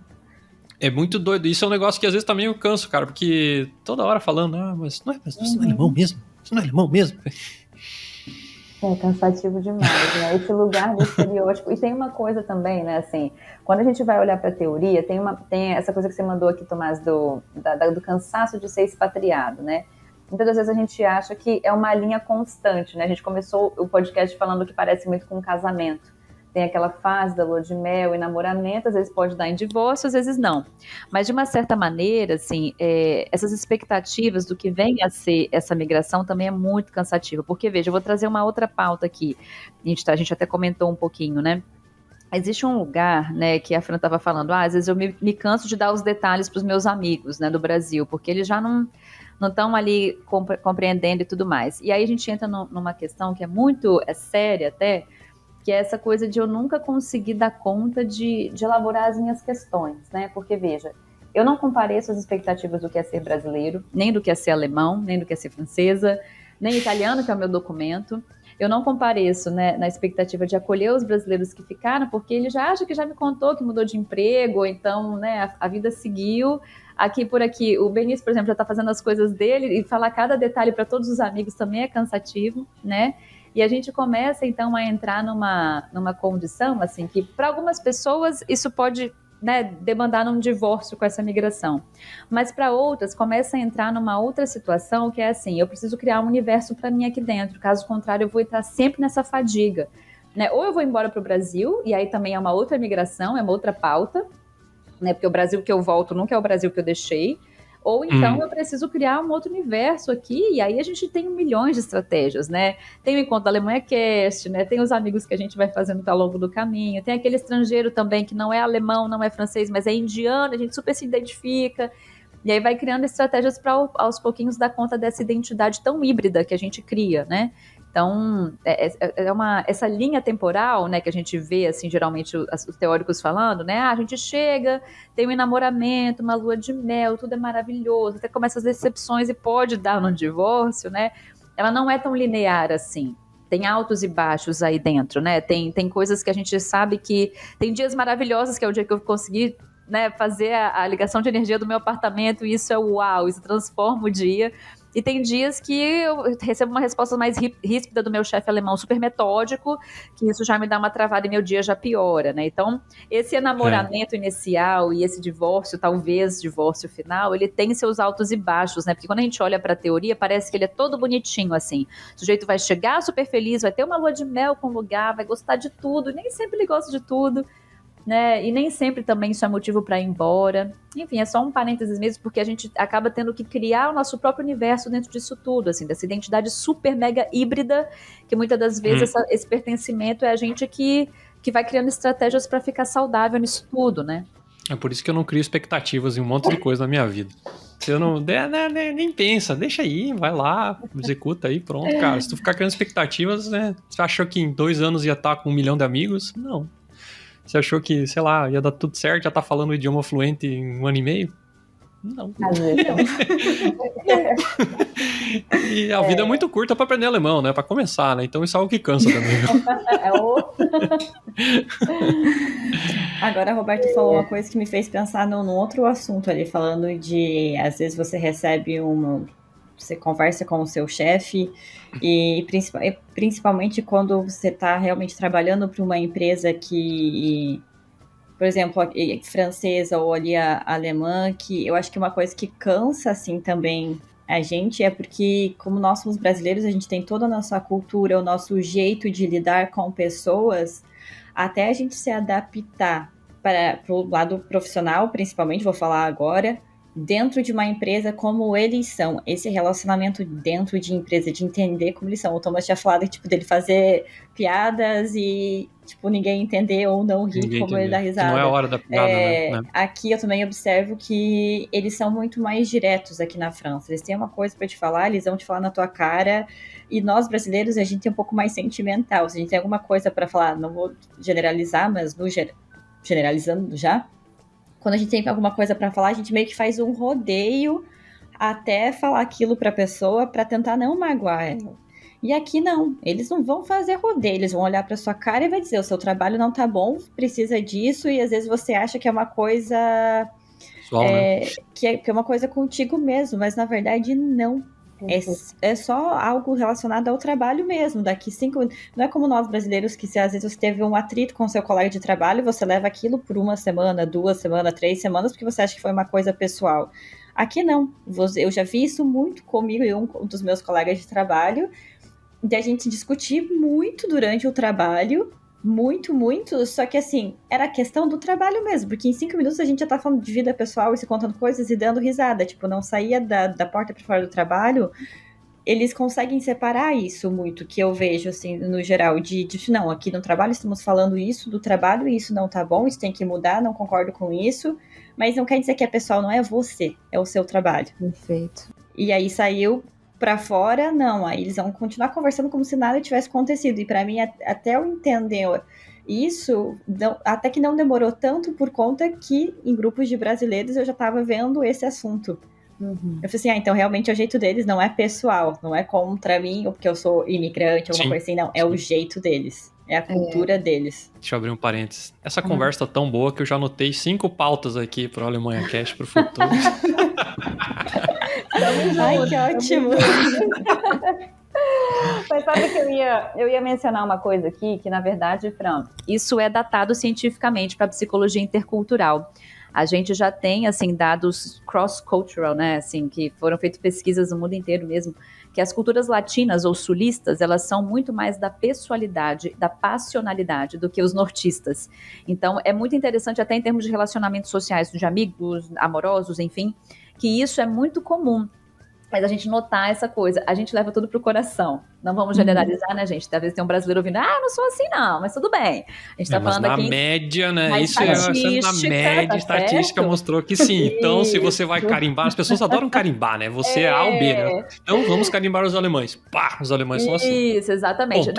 É muito doido, isso é um negócio que às vezes também eu canso, cara, porque toda hora falando, mas você não é alemão mesmo, você não é alemão mesmo. É cansativo demais, né? Esse lugar do estereótipo. E tem uma coisa também, né? Assim, quando a gente vai olhar para a teoria, tem essa coisa que você mandou aqui, Tomás, do cansaço de ser expatriado, né? Muitas das vezes a gente acha que é uma linha constante, né? A gente começou o podcast falando que parece muito com um casamento. Tem aquela fase da lua de mel e namoramento, às vezes pode dar em divórcio, às vezes não. Mas, de uma certa maneira, assim, essas expectativas do que vem a ser essa migração também é muito cansativa. Porque, veja, eu vou trazer uma outra pauta aqui. A gente até comentou um pouquinho, né? Existe um lugar, né, que a Fran estava falando, às vezes eu me canso de dar os detalhes para os meus amigos, né, do Brasil, porque eles já não estão ali compreendendo e tudo mais. E aí a gente entra numa questão que é muito séria até, que é essa coisa de eu nunca conseguir dar conta de elaborar as minhas questões, né? Porque, veja, eu não compareço às expectativas do que é ser brasileiro, nem do que é ser alemão, nem do que é ser francesa, nem italiano, que é o meu documento. Eu não compareço, né, na expectativa de acolher os brasileiros que ficaram, porque ele já acha que já me contou que mudou de emprego, ou então, né, a vida seguiu. Aqui por aqui, o Benício, por exemplo, já está fazendo as coisas dele, e falar cada detalhe para todos os amigos também é cansativo, né? E a gente começa, então, a entrar numa condição, assim, que para algumas pessoas isso pode, né, demandar num divórcio com essa migração. Mas para outras, começa a entrar numa outra situação que é assim, eu preciso criar um universo para mim aqui dentro, caso contrário eu vou estar sempre nessa fadiga, né? Ou eu vou embora para o Brasil, e aí também é uma outra migração, é uma outra pauta, né? Porque o Brasil que eu volto nunca é o Brasil que eu deixei. Ou então eu preciso criar um outro universo aqui, e aí a gente tem milhões de estratégias, né? Tem o Encontro da Alemanha Cast, né? Tem os amigos que a gente vai fazendo ao longo do caminho, tem aquele estrangeiro também que não é alemão, não é francês, mas é indiano, a gente super se identifica, e aí vai criando estratégias para aos pouquinhos dar conta dessa identidade tão híbrida que a gente cria, né? Então, essa linha temporal, né, que a gente vê, assim, geralmente os teóricos falando, né, a gente chega, tem um enamoramento, uma lua de mel, tudo é maravilhoso, até começa as decepções e pode dar no divórcio, né, ela não é tão linear assim, tem altos e baixos aí dentro, né, tem coisas que a gente sabe que, tem dias maravilhosos, que é o dia que eu consegui, né, fazer a ligação de energia do meu apartamento, e isso é uau, isso transforma o dia. E tem dias que eu recebo uma resposta mais ríspida do meu chefe alemão, super metódico, que isso já me dá uma travada e meu dia já piora, né? Então, esse enamoramento inicial e esse divórcio, talvez divórcio final, ele tem seus altos e baixos, né? Porque quando a gente olha para a teoria, parece que ele é todo bonitinho, assim. O sujeito vai chegar super feliz, vai ter uma lua de mel com o lugar, vai gostar de tudo, nem sempre ele gosta de tudo. né? E nem sempre também isso é motivo para ir embora. Enfim, é só um parênteses mesmo, porque a gente acaba tendo que criar o nosso próprio universo dentro disso tudo, assim, dessa identidade super mega híbrida, que muitas das vezes esse pertencimento é a gente que vai criando estratégias para ficar saudável nisso tudo, né? É por isso que eu não crio expectativas em um monte de coisa na minha vida. Se eu não der, né, nem pensa, deixa aí, vai lá, executa aí, pronto, cara. Se tu ficar criando expectativas, né? Você achou que em 2 anos ia estar com 1 milhão de amigos? Não. Você achou que, sei lá, ia dar tudo certo, já tá falando o idioma fluente em 1 ano e meio? Não. Às vezes não. E a vida é muito curta pra aprender alemão, né? Pra começar, né? Então isso é algo que cansa também. Agora, a Roberta falou uma coisa que me fez pensar num outro assunto ali, falando de, às vezes você recebe você conversa com o seu chefe e principalmente quando você está realmente trabalhando para uma empresa que, por exemplo, francesa ou ali a alemã, que eu acho que uma coisa que cansa assim também a gente é porque, como nós somos brasileiros, a gente tem toda a nossa cultura, o nosso jeito de lidar com pessoas, até a gente se adaptar para o lado profissional, principalmente, vou falar agora, dentro de uma empresa como eles são, esse relacionamento dentro de empresa, de entender como eles são. O Thomas tinha falado tipo, dele fazer piadas e tipo, ninguém entender ou não rir como ele dá risada. Não é a hora da piada, né? Aqui eu também observo que eles são muito mais diretos aqui na França. Eles têm uma coisa para te falar, eles vão te falar na tua cara. E nós brasileiros, a gente é um pouco mais sentimental. Se a gente tem alguma coisa para falar, não vou generalizar, mas generalizando já, quando a gente tem alguma coisa para falar, a gente meio que faz um rodeio até falar aquilo para a pessoa para tentar não magoar ela. E aqui não, eles não vão fazer rodeio, eles vão olhar para sua cara e vai dizer, o seu trabalho não tá bom, precisa disso, e às vezes você acha que é uma coisa pessoal, né? que é uma coisa contigo mesmo, mas na verdade não. É só algo relacionado ao trabalho mesmo. Daqui 5... Não é como nós brasileiros que se às vezes você teve um atrito com seu colega de trabalho, você leva aquilo por 1 semana, 2 semanas, 3 semanas, porque você acha que foi uma coisa pessoal. Aqui não. Eu já vi isso muito comigo e um dos meus colegas de trabalho, de a gente discutir muito durante o trabalho, muito, só que assim, era questão do trabalho mesmo, porque em 5 minutos a gente já tá falando de vida pessoal e se contando coisas e dando risada, tipo, não saía da porta para fora do trabalho. Eles conseguem separar isso muito, que eu vejo, assim, no geral, de não, aqui no trabalho estamos falando isso do trabalho e isso não tá bom, isso tem que mudar, não concordo com isso, mas não quer dizer que a pessoa não é você, é o seu trabalho. Perfeito. E aí saiu pra fora, não, aí eles vão continuar conversando como se nada tivesse acontecido, e pra mim, até eu entender isso, até que não demorou tanto, por conta que em grupos de brasileiros eu já tava vendo esse assunto. Eu falei assim, então realmente é o jeito deles, não é pessoal, não é contra mim, ou porque eu sou imigrante, alguma coisa assim, não, é o jeito deles, é a cultura deles. Deixa eu abrir um parênteses. Essa conversa tá tão boa que eu já anotei 5 pautas aqui pro Alemanha Cast pro futuro. Ai, que ótimo! Mas sabe que eu ia mencionar uma coisa aqui, que na verdade, Fran, isso é datado cientificamente para a psicologia intercultural. A gente já tem, assim, dados cross-cultural, né, assim, que foram feitas pesquisas no mundo inteiro mesmo, que as culturas latinas ou sulistas, elas são muito mais da pessoalidade, da passionalidade, do que os nortistas. Então, é muito interessante, até em termos de relacionamentos sociais, de amigos, amorosos, enfim, que isso é muito comum. Mas a gente notar essa coisa, a gente leva tudo pro coração. Não vamos generalizar, né, gente? Talvez tenha um brasileiro ouvindo, não sou assim não, mas tudo bem. A gente tá falando na aqui... Na média, né? Isso é na média, tá estatística certo? mostrou que sim. Então, se você vai carimbar, as pessoas adoram carimbar, né? Você é A ou B, né? Então, vamos carimbar os alemães. Pá, os alemães são assim. Isso, exatamente.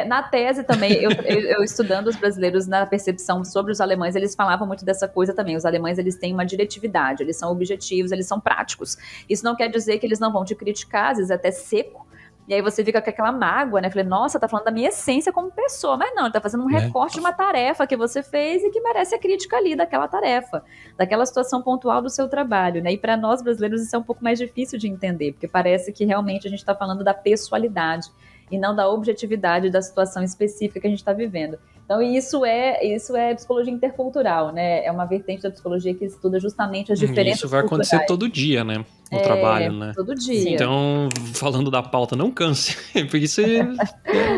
Na tese também, eu estudando os brasileiros na percepção sobre os alemães, eles falavam muito dessa coisa também. Os alemães, eles têm uma diretividade, eles são objetivos, eles são práticos. Isso não quer dizer que eles não vão te criticar, às vezes até seco. E aí você fica com aquela mágoa, né? Falei, nossa, tá falando da minha essência como pessoa. Mas não, ele tá fazendo um recorte de uma tarefa que você fez e que merece a crítica ali daquela tarefa, daquela situação pontual do seu trabalho, né? E para nós brasileiros isso é um pouco mais difícil de entender, porque parece que realmente a gente tá falando da pessoalidade e não da objetividade da situação específica que a gente tá vivendo. Então, isso é psicologia intercultural, né? É uma vertente da psicologia que estuda justamente as diferenças Isso vai acontecer culturais. todo dia, né? No trabalho, né? Todo dia. Então, falando da pauta, não canse. Porque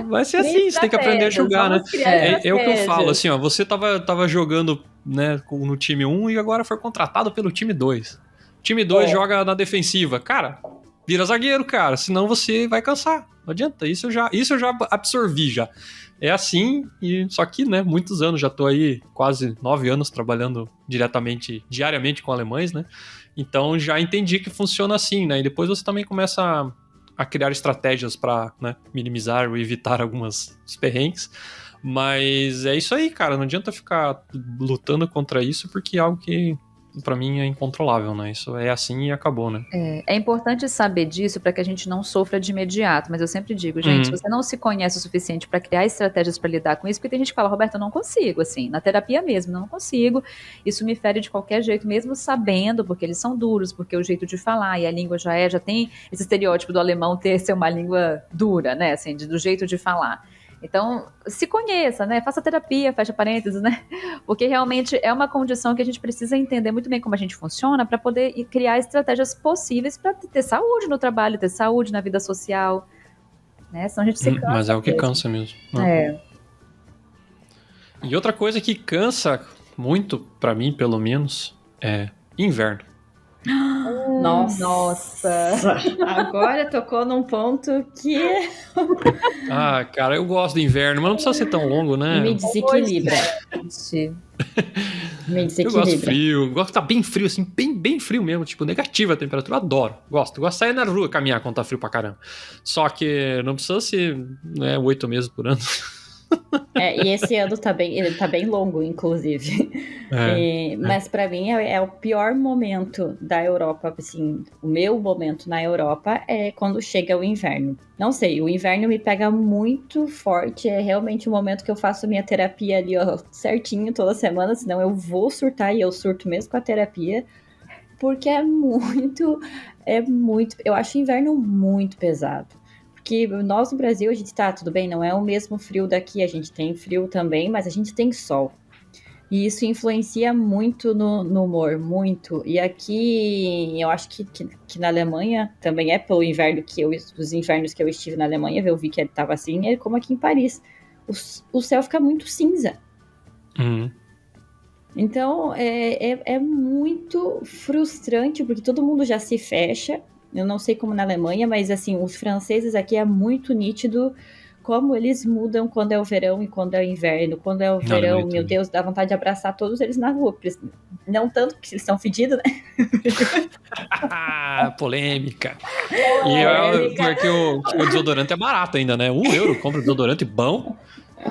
vai ser assim, você tem que aprender a jogar, né? É o que eu falo, assim, ó, você tava jogando, né, no time 1 e agora foi contratado pelo time 2. O time 2 joga na defensiva. Cara, vira zagueiro, cara, senão você vai cansar. Não adianta, isso eu já absorvi já. É assim, só que, né, muitos anos, já tô aí quase 9 anos trabalhando diariamente com alemães, né? Então já entendi que funciona assim, né? E depois você também começa a criar estratégias para, né, minimizar ou evitar algumas perrengues. Mas é isso aí, cara. Não adianta ficar lutando contra isso, porque é algo que pra mim é incontrolável, né? Isso é assim e acabou, né? É importante saber disso para que a gente não sofra de imediato, mas eu sempre digo, gente, se você não se conhece o suficiente para criar estratégias para lidar com isso, porque tem gente que fala, Roberto, eu não consigo, assim, na terapia mesmo, não consigo, isso me fere de qualquer jeito, mesmo sabendo, porque eles são duros, porque o jeito de falar e a língua já tem esse estereótipo do alemão ser uma língua dura, né, assim, do jeito de falar. Então, se conheça, né? Faça terapia, fecha parênteses, né? Porque realmente é uma condição que a gente precisa entender muito bem como a gente funciona para poder criar estratégias possíveis para ter saúde no trabalho, ter saúde na vida social, né? Senão a gente se cansa. Mas é o que cansa mesmo. Né? E outra coisa que cansa muito, para mim, pelo menos, é inverno. Nossa. Agora tocou num ponto que... cara, eu gosto do inverno, mas não precisa ser tão longo, né? Me desequilibra. Eu gosto de frio, gosto de estar bem frio, assim, bem frio mesmo, tipo, negativa a temperatura, eu adoro, gosto de sair na rua caminhar quando tá frio pra caramba. Só que não precisa ser, né, 8 meses por ano. E esse ano ele tá bem longo, inclusive. Mas pra mim é o pior momento da Europa, assim, o meu momento na Europa é quando chega o inverno. Não sei, o inverno me pega muito forte, é realmente o momento que eu faço minha terapia ali, ó, certinho toda semana, senão eu vou surtar e eu surto mesmo com a terapia, porque é muito, eu acho o inverno muito pesado. Porque nós no Brasil, a gente tá, tudo bem, não é o mesmo frio daqui, a gente tem frio também, mas a gente tem sol. E isso influencia muito no humor, muito. E aqui, eu acho que na Alemanha, também é pelo inverno os invernos que eu estive na Alemanha, eu vi que ele tava assim, é como aqui em Paris. O céu fica muito cinza. Então, é muito frustrante, porque todo mundo já se fecha. Eu não sei como na Alemanha, mas assim, os franceses aqui é muito nítido como eles mudam quando é o verão e quando é o inverno. Quando é o verão, meu Deus, dá vontade de abraçar todos eles na rua. Não tanto porque eles estão fedidos, né? Polêmica. Porque o desodorante é barato ainda, né? €1 compra desodorante bom.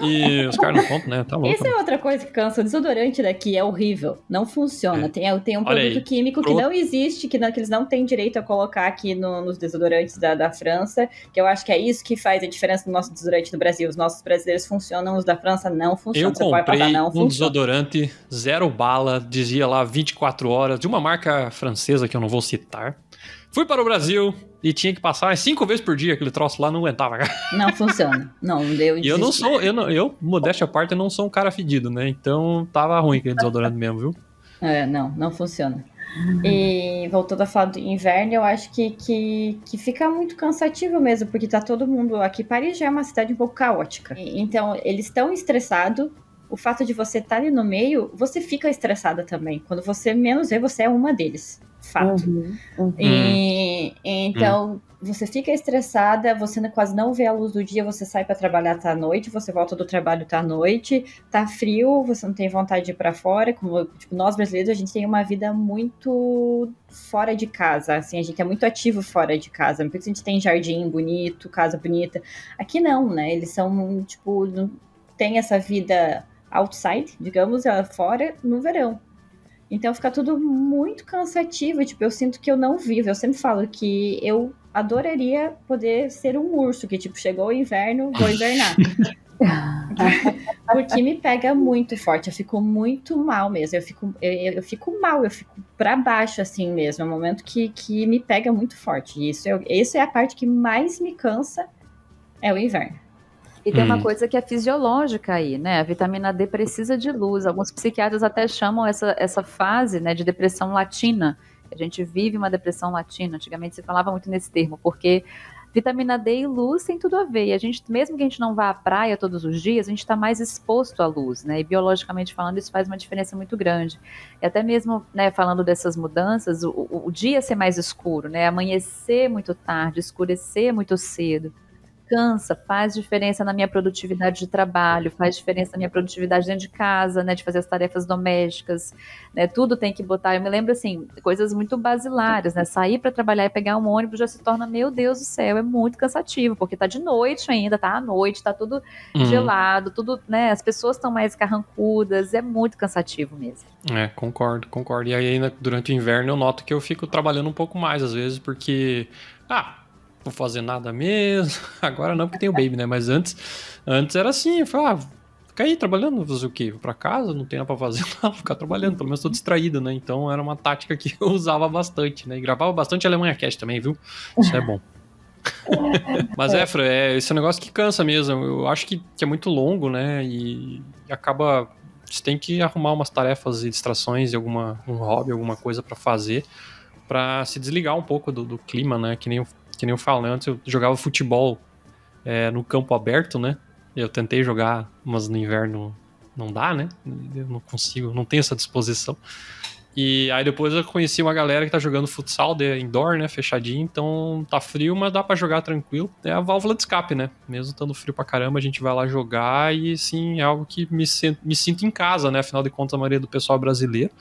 E os caras não compram, né? Tá louco. Isso é outra coisa que cansa. O desodorante daqui é horrível. Não funciona. Tem um produto químico que não existe, que eles não têm direito a colocar aqui nos desodorantes da França, que eu acho que é isso que faz a diferença do nosso desodorante do Brasil. Os nossos brasileiros funcionam, os da França não funcionam. Eu comprei um desodorante 0 bala, dizia lá 24 horas, de uma marca francesa que eu não vou citar. Fui para o Brasil e tinha que passar 5 vezes por dia aquele troço lá, não aguentava. Não funciona. Não deu. E eu, modéstia à parte, eu não sou um cara fedido, né? Então tava ruim aquele desodorante mesmo, viu? Não funciona. E voltando a falar do inverno, eu acho que fica muito cansativo mesmo, porque tá todo mundo aqui. Paris já é uma cidade um pouco caótica. Então, eles estão estressados. O fato de você estar ali no meio, você fica estressada também. Quando você menos vê, você é uma deles. Fato. Então, você fica estressada, você quase não vê a luz do dia, você sai para trabalhar, tá à noite, você volta do trabalho, tá à noite, tá frio, você não tem vontade de ir para fora. Como, tipo, nós brasileiros, a gente tem uma vida muito fora de casa, assim, a gente é muito ativo fora de casa, porque a gente tem jardim bonito, casa bonita. Aqui não, né? Eles são, tipo, não tem essa vida outside, digamos, fora no verão. Então fica tudo muito cansativo, tipo, eu sinto que eu não vivo. Eu sempre falo que eu adoraria poder ser um urso, que tipo, chegou o inverno, vou invernar. Porque me pega muito forte, eu fico muito mal mesmo, eu fico mal, eu fico pra baixo assim mesmo, é um momento que me pega muito forte. E isso é a parte que mais me cansa, é o inverno. E tem uma coisa que é fisiológica aí, né? A vitamina D precisa de luz. Alguns psiquiatras até chamam essa fase, né, de depressão latina. A gente vive uma depressão latina. Antigamente se falava muito nesse termo, porque vitamina D e luz tem tudo a ver. E a gente, mesmo que a gente não vá à praia todos os dias, a gente está mais exposto à luz, né? E biologicamente falando, isso faz uma diferença muito grande. E até mesmo, né, falando dessas mudanças, o dia ser mais escuro, né? Amanhecer muito tarde, escurecer muito cedo. Cansa, faz diferença na minha produtividade de trabalho, faz diferença na minha produtividade dentro de casa, né, de fazer as tarefas domésticas, né, tudo tem que botar. Eu me lembro, assim, coisas muito basilares, né, sair para trabalhar e pegar um ônibus já se torna, meu Deus do céu, é muito cansativo, porque tá de noite ainda, tá à noite, tá tudo gelado, tudo, né, as pessoas estão mais carrancudas, é muito cansativo mesmo. Concordo. E aí, durante o inverno, eu noto que eu fico trabalhando um pouco mais, às vezes, porque... vou fazer nada mesmo. Agora não, porque tem o baby, né? Mas antes era assim, eu falava, fica aí trabalhando, vou fazer o quê? Vou pra casa, não tem nada pra fazer, não, vou ficar trabalhando, pelo menos tô distraído, né? Então era uma tática que eu usava bastante, né? E gravava bastante Alemanha Cast também, viu? Isso é bom. Mas esse é um negócio que cansa mesmo. Eu acho que é muito longo, né? E acaba... Você tem que arrumar umas tarefas e distrações, um hobby, alguma coisa pra fazer, pra se desligar um pouco do clima, né? Que nem eu falo, né? Antes eu jogava futebol no campo aberto, né? Eu tentei jogar, mas no inverno não dá, né? Eu não consigo, não tenho essa disposição. E aí depois eu conheci uma galera que tá jogando futsal indoor, né? Fechadinho, então tá frio, mas dá pra jogar tranquilo. É a válvula de escape, né? Mesmo estando frio pra caramba, a gente vai lá jogar e, sim, é algo que me sinto em casa, né? Afinal de contas, a maioria do pessoal é brasileiro.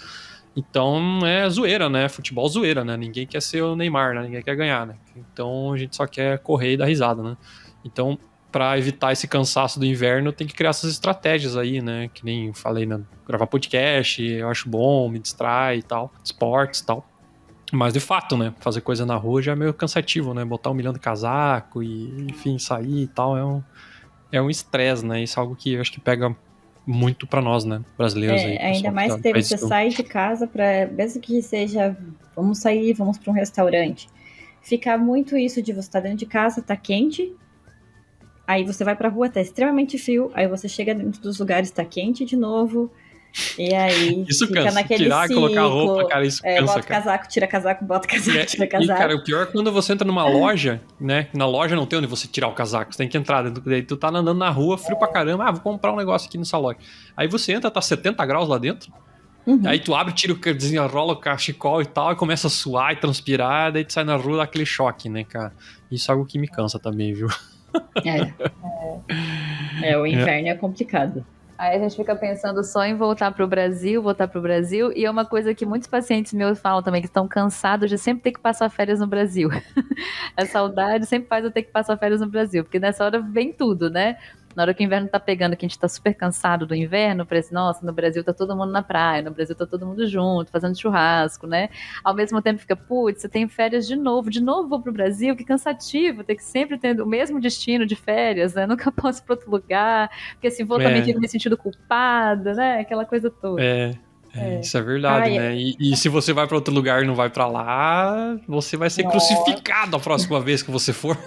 Então é zoeira, né? Futebol zoeira, né? Ninguém quer ser o Neymar, né? Ninguém quer ganhar, né? Então a gente só quer correr e dar risada, né? Então, pra evitar esse cansaço do inverno, tem que criar essas estratégias aí, né? Que nem eu falei, né? Gravar podcast, eu acho bom, me distrai e tal. Esportes e tal. Mas de fato, né? Fazer coisa na rua já é meio cansativo, né? Botar 1 milhão de casaco e, enfim, sair e tal. É um estresse, né? Isso é algo que eu acho que pega muito pra nós, né, brasileiros aí. Ainda mais que você sai de casa pra, mesmo que seja, vamos sair, vamos pra um restaurante, ficar muito isso de você estar dentro de casa, tá quente, aí você vai pra rua, tá extremamente frio, aí você chega dentro dos lugares, tá quente de novo, e aí isso fica cansa. naquele Tirar, ciclo, colocar roupa, cara, isso cansa, bota casaco, tira casaco, bota casaco, tira E, casaco. cara, o pior é quando você entra numa loja, né? Na loja não tem onde você tirar o casaco. Você tem que entrar dentro. Daí tu tá andando na rua, frio pra caramba. Vou comprar um negócio aqui nessa loja. Aí você entra, tá 70 graus lá dentro. Aí tu abre, tira o desenrola o cachecol e tal, e começa a suar e transpirar. Daí tu sai na rua, dá aquele choque, né, cara? Isso é algo que me cansa também, viu? O inverno é complicado. Aí a gente fica pensando só em voltar para o Brasil, e é uma coisa que muitos pacientes meus falam também, que estão cansados de sempre ter que passar férias no Brasil. A saudade sempre faz eu ter que passar férias no Brasil, porque nessa hora vem tudo, né? Na hora que o inverno tá pegando, que a gente tá super cansado do inverno, parece, nossa, no Brasil tá todo mundo na praia, no Brasil tá todo mundo junto, fazendo churrasco, né? Ao mesmo tempo fica, putz, você tem férias de novo vou pro Brasil, que cansativo, ter que sempre ter o mesmo destino de férias, né? Nunca posso ir pra outro lugar, porque se vou também fico me sentindo culpada, né? Aquela coisa toda. Isso é verdade, né? E se você vai pra outro lugar e não vai pra lá, você vai ser crucificado a próxima vez que você for.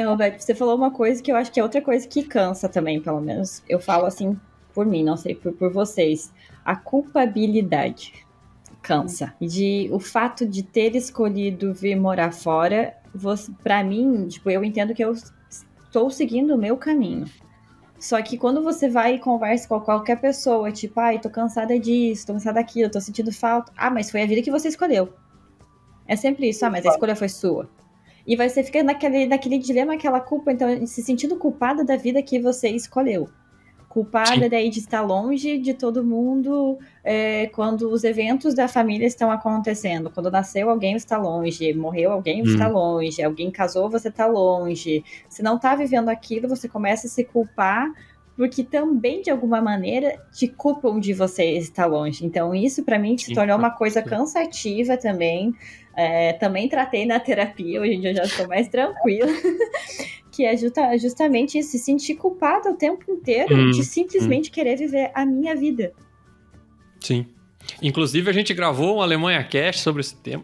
Roberto, você falou uma coisa que eu acho que é outra coisa que cansa também, pelo menos. Eu falo assim por mim, não sei por vocês. A culpabilidade cansa. O fato de ter escolhido vir morar fora, pra mim, tipo, eu entendo que eu estou seguindo o meu caminho. Só que quando você vai e conversa com qualquer pessoa, tipo, tô cansada disso, tô cansada daquilo, tô sentindo falta. Mas foi a vida que você escolheu. É sempre isso, mas a escolha foi sua. E você fica naquele dilema, aquela culpa, então, se sentindo culpada da vida que você escolheu. Culpada daí de estar longe de todo mundo quando os eventos da família estão acontecendo. Quando nasceu alguém, você está longe. Morreu alguém, você está longe. Alguém casou, você está longe. Se não está vivendo aquilo, você começa a se culpar, porque também, de alguma maneira, te culpam de você estar longe. Então, isso, para mim, se tornou uma coisa cansativa também. Também tratei na terapia, hoje em dia eu já estou mais tranquila, que é justamente isso, se sentir culpada o tempo inteiro de simplesmente querer viver a minha vida. Sim, Inclusive, a gente gravou um Alemanha Cast sobre esse tema.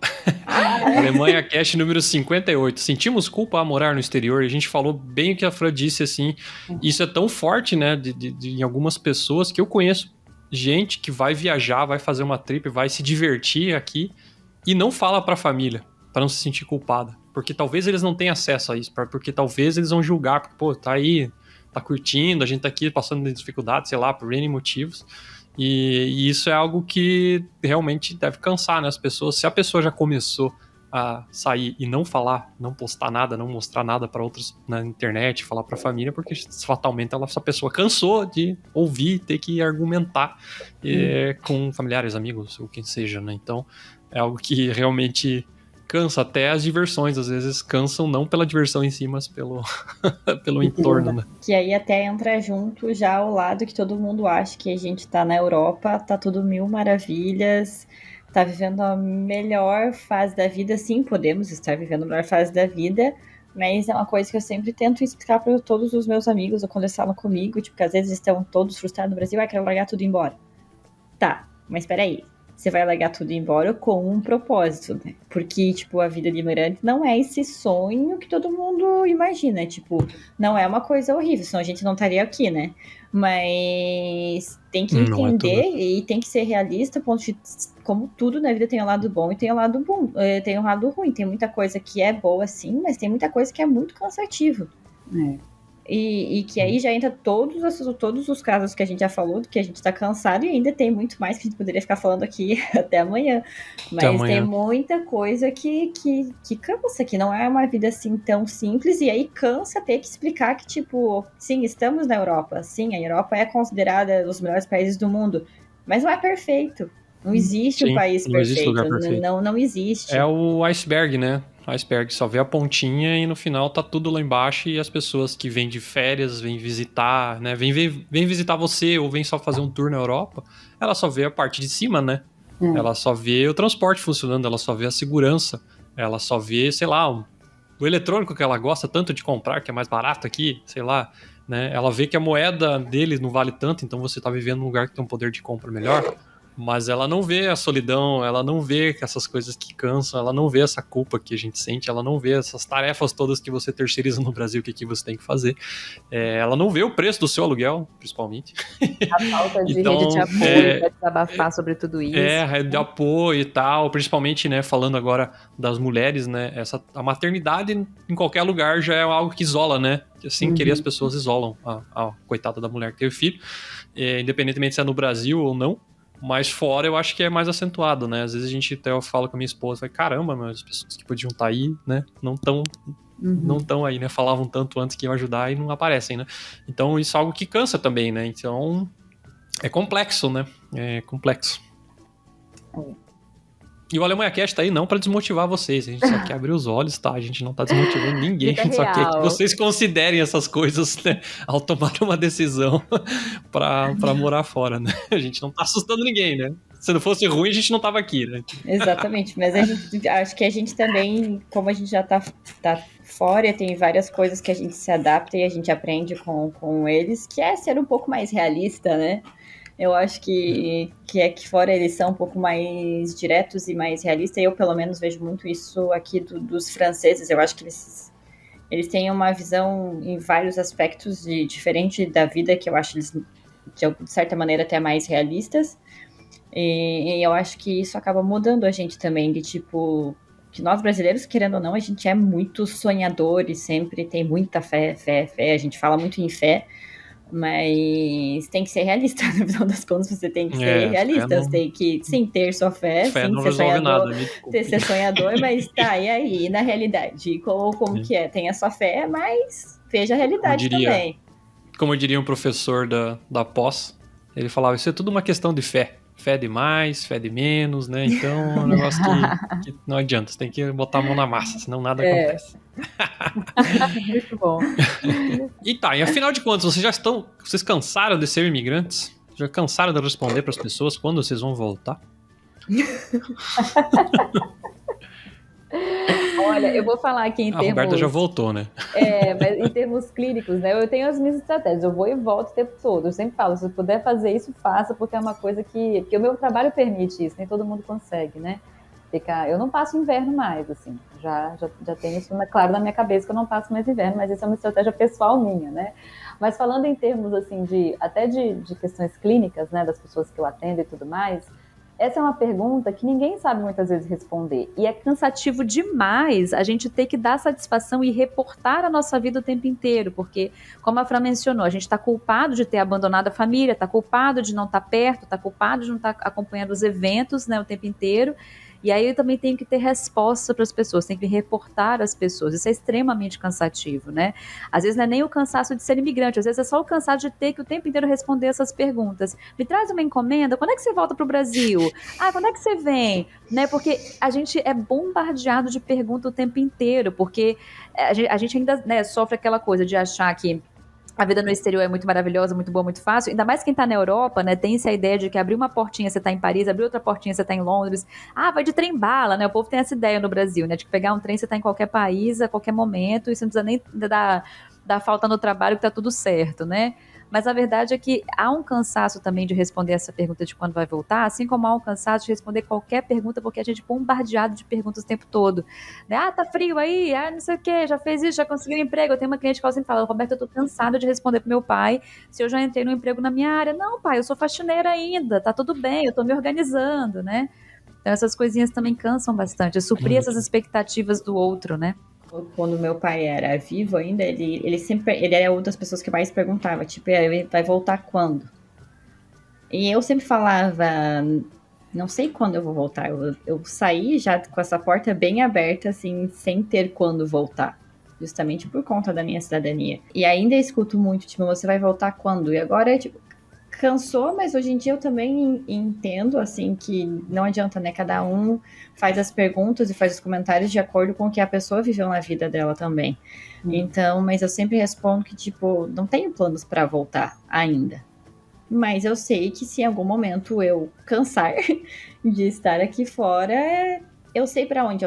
Alemanha Cast número 58. Sentimos culpa a morar no exterior. E a gente falou bem o que a Fran disse, assim. Isso é tão forte, né, em algumas pessoas que eu conheço gente que vai viajar, vai fazer uma trip, vai se divertir aqui e não fala pra família, pra não se sentir culpada. Porque talvez eles não tenham acesso a isso, porque talvez eles vão julgar, porque, pô, tá aí, tá curtindo, a gente tá aqui passando dificuldade, sei lá, por N motivos. E isso é algo que realmente deve cansar, né, as pessoas. Se a pessoa já começou a sair e não falar, não postar nada, não mostrar nada para outros na internet, falar para a família, porque fatalmente essa pessoa cansou de ouvir, ter que argumentar com familiares, amigos, ou quem seja, né? Então é algo que realmente cansa. Até as diversões às vezes cansam, não pela diversão em si, mas pelo entorno, né? Que aí até entra junto já ao lado que todo mundo acha que a gente tá na Europa, tá tudo mil maravilhas, tá vivendo a melhor fase da vida. Sim, podemos estar vivendo a melhor fase da vida, mas é uma coisa que eu sempre tento explicar para todos os meus amigos, ou quando eles falam comigo, tipo, que às vezes estão todos frustrados no Brasil, quero largar tudo e ir embora. Tá, mas peraí, você vai largar tudo e ir embora com um propósito, né? Porque, tipo, a vida de imigrante não é esse sonho que todo mundo imagina, tipo, não é uma coisa horrível, senão a gente não estaria aqui, né? Mas tem que entender e tem que ser realista, como tudo na vida tem um lado bom e tem um lado bom, tem um lado ruim. Tem muita coisa que é boa, sim, mas tem muita coisa que é muito cansativa. E que aí já entra todos os casos que a gente já falou, que a gente tá cansado, e ainda tem muito mais que a gente poderia ficar falando aqui até amanhã. Mas tem muita coisa que cansa, que não é uma vida assim tão simples, e aí cansa ter que explicar que, tipo, sim, estamos na Europa, sim, a Europa é considerada os melhores países do mundo, mas não é perfeito. Não existe um país perfeito. Existe lugar perfeito. Não existe. É o iceberg, né? Iceberg, só vê a pontinha e no final tá tudo lá embaixo, e as pessoas que vêm de férias, vêm visitar, né? Vêm visitar você ou vêm só fazer um tour na Europa, ela só vê a parte de cima, né? Ela só vê o transporte funcionando, ela só vê a segurança, ela só vê, sei lá, o eletrônico que ela gosta tanto de comprar, que é mais barato aqui, sei lá, né? Ela vê que a moeda deles não vale tanto, então você tá vivendo num lugar que tem um poder de compra melhor. Mas ela não vê a solidão, ela não vê essas coisas que cansam, ela não vê essa culpa que a gente sente, ela não vê essas tarefas todas que você terceiriza no Brasil, que aqui você tem que fazer. Ela não vê o preço do seu aluguel, principalmente. A falta de rede de apoio para desabafar sobre tudo isso. Rede de apoio e tal, principalmente, né, falando agora das mulheres, né, a maternidade em qualquer lugar já é algo que isola, né, sem querer as pessoas isolam a coitada da mulher que teve filho, independentemente se é no Brasil ou não. Mas fora eu acho que é mais acentuado, né? Às vezes a gente até fala com a minha esposa, fala, caramba, mas as pessoas que podiam estar aí, né? Não estão aí, né? Falavam tanto antes que iam ajudar e não aparecem, né? Então isso é algo que cansa também, né? Então é complexo, né? É complexo. E o Alemanha Cast tá aí não para desmotivar vocês, a gente só quer abrir os olhos, tá? A gente não tá desmotivando ninguém, a gente só quer que vocês considerem essas coisas, né, ao tomar uma decisão pra morar fora, né? A gente não tá assustando ninguém, né? Se não fosse ruim, a gente não tava aqui, né? Exatamente, mas acho que a gente também, como a gente já tá fora, tem várias coisas que a gente se adapta e a gente aprende com eles, que é ser um pouco mais realista, né? Eu acho que aqui fora eles são um pouco mais diretos e mais realistas. Eu, pelo menos, vejo muito isso aqui dos franceses. Eu acho que eles têm uma visão em vários aspectos diferente da vida, que eu acho eles, de certa maneira, até mais realistas. E eu acho que isso acaba mudando a gente também, de tipo... que nós brasileiros, querendo ou não, a gente é muito sonhador e sempre tem muita fé. A gente fala muito em fé. Mas tem que ser realista, no final das contas você tem que ser realista, você tem que, sim, ter sua fé, sim, não ser sonhador, nada, ser sonhador, mas tá, e aí, na realidade, como que é? Tem a sua fé, mas veja a realidade também. Como diria um professor da pós, ele falava, isso é tudo uma questão de fé. Fé de mais, fé de menos, né? Então é um negócio que não adianta, você tem que botar a mão na massa, senão nada acontece. Muito bom. E tá, e afinal de contas, vocês cansaram de ser imigrantes? Já cansaram de responder para as pessoas quando vocês vão voltar? Olha, eu vou falar aqui em A termos... Roberta já voltou, né? Mas em termos clínicos, né? Eu tenho as minhas estratégias, eu vou e volto o tempo todo. Eu sempre falo, se puder fazer isso, faça, porque é uma coisa que o meu trabalho permite isso, nem todo mundo consegue, né? Eu não passo inverno mais, assim. Já tenho isso claro na minha cabeça que eu não passo mais inverno, mas isso é uma estratégia pessoal minha, né? Mas falando em termos, assim, até de questões clínicas, né? Das pessoas que eu atendo e tudo mais... Essa é uma pergunta que ninguém sabe muitas vezes responder. E é cansativo demais a gente ter que dar satisfação e reportar a nossa vida o tempo inteiro. Porque, como a Fran mencionou, a gente está culpado de ter abandonado a família, está culpado de não estar perto, está culpado de não estar acompanhando os eventos, né, o tempo inteiro. E aí eu também tenho que ter resposta para as pessoas, tenho que reportar às pessoas. Isso é extremamente cansativo, né? Às vezes não é nem o cansaço de ser imigrante, às vezes é só o cansaço de ter que o tempo inteiro responder essas perguntas. Me traz uma encomenda, quando é que você volta para o Brasil? Quando é que você vem? Né? Porque a gente é bombardeado de perguntas o tempo inteiro, porque a gente ainda, né, sofre aquela coisa de achar que a vida no exterior é muito maravilhosa, muito boa, muito fácil. Ainda mais quem tá na Europa, né? Tem essa ideia de que abrir uma portinha você tá em Paris, abrir outra portinha você tá em Londres. Vai de trem-bala, né? O povo tem essa ideia no Brasil, né? De que pegar um trem você tá em qualquer país, a qualquer momento, e você não precisa nem dar falta no trabalho que tá tudo certo, né? Mas a verdade é que há um cansaço também de responder essa pergunta de quando vai voltar, assim como há um cansaço de responder qualquer pergunta, porque a gente é bombardeado de perguntas o tempo todo. Né? Tá frio aí? Não sei o quê, já fez isso, já conseguiu um emprego? Eu tenho uma cliente que sempre fala, Roberta, eu tô cansada de responder pro meu pai se eu já entrei no emprego na minha área. Não, pai, eu sou faxineira ainda, tá tudo bem, eu tô me organizando, né? Então essas coisinhas também cansam bastante, suprir essas expectativas do outro, né? Quando meu pai era vivo ainda, ele era uma das pessoas que mais perguntava, tipo, ele vai voltar quando? E eu sempre falava, não sei quando eu vou voltar. Eu saí já com essa porta bem aberta, assim, sem ter quando voltar. Justamente por conta da minha cidadania. E ainda escuto muito, tipo, você vai voltar quando? E agora, tipo, cansou, mas hoje em dia eu também entendo, assim, que não adianta, né? Cada um faz as perguntas e faz os comentários de acordo com o que a pessoa viveu na vida dela também. Então, mas eu sempre respondo que, tipo, não tenho planos para voltar ainda. Mas eu sei que se em algum momento eu cansar de estar aqui fora, eu sei para onde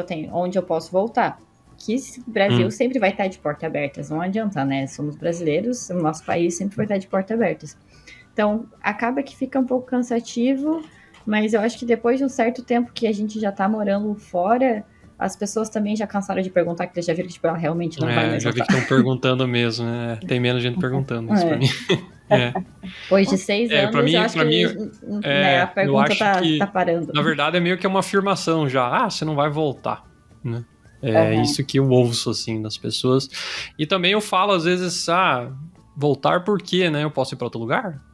eu posso voltar. Que o Brasil sempre vai estar de portas abertas, não adianta, né? Somos brasileiros, o nosso país sempre vai estar de portas abertas. Então, acaba que fica um pouco cansativo, mas eu acho que depois de um certo tempo que a gente já tá morando fora, as pessoas também já cansaram de perguntar, que já viram que tipo, ela realmente não vai mais já vi que estão perguntando mesmo, né? Tem menos gente perguntando isso pra mim. Depois de 6 anos, pra mim, eu acho que a pergunta tá parando. Na verdade, é meio que uma afirmação já. Você não vai voltar, né? Isso que eu ouço, assim, das pessoas. E também eu falo, às vezes, voltar por quê, né? Eu posso ir pra outro lugar?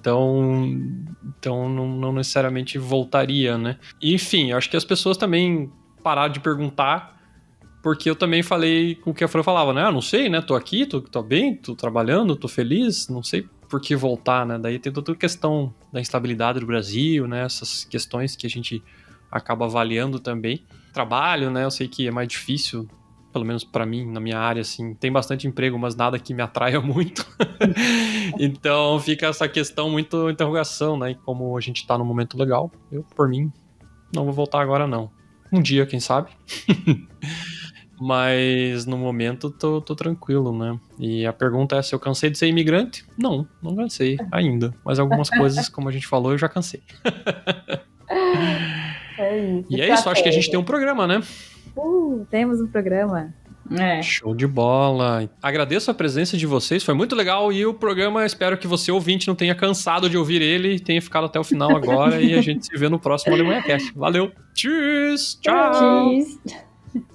Então não necessariamente voltaria, né? Enfim, acho que as pessoas também pararam de perguntar, porque eu também falei com o que a Fran falava, né? Não sei, né? Tô aqui, tô bem, tô trabalhando, tô feliz, não sei por que voltar, né? Daí tem toda a questão da instabilidade do Brasil, né? Essas questões que a gente acaba avaliando também. Trabalho, né? Eu sei que é mais difícil, pelo menos pra mim, na minha área, assim, tem bastante emprego, mas nada que me atraia muito. Então fica essa questão, muito interrogação, né? E como a gente tá num momento legal, eu, por mim, não vou voltar agora, não. Um dia, quem sabe? Mas no momento tô tranquilo, né? E a pergunta é se eu cansei de ser imigrante? Não cansei ainda. Mas algumas coisas, como a gente falou, eu já cansei. Isso. E é isso, acho que a gente tem um programa, né? Temos um programa. Show de bola. Agradeço a presença de vocês, foi muito legal. E o programa, espero que você, ouvinte, não tenha cansado de ouvir ele, tenha ficado até o final agora. E a gente se vê no próximo Alemanha Cast. Valeu. Tchau. Tchau.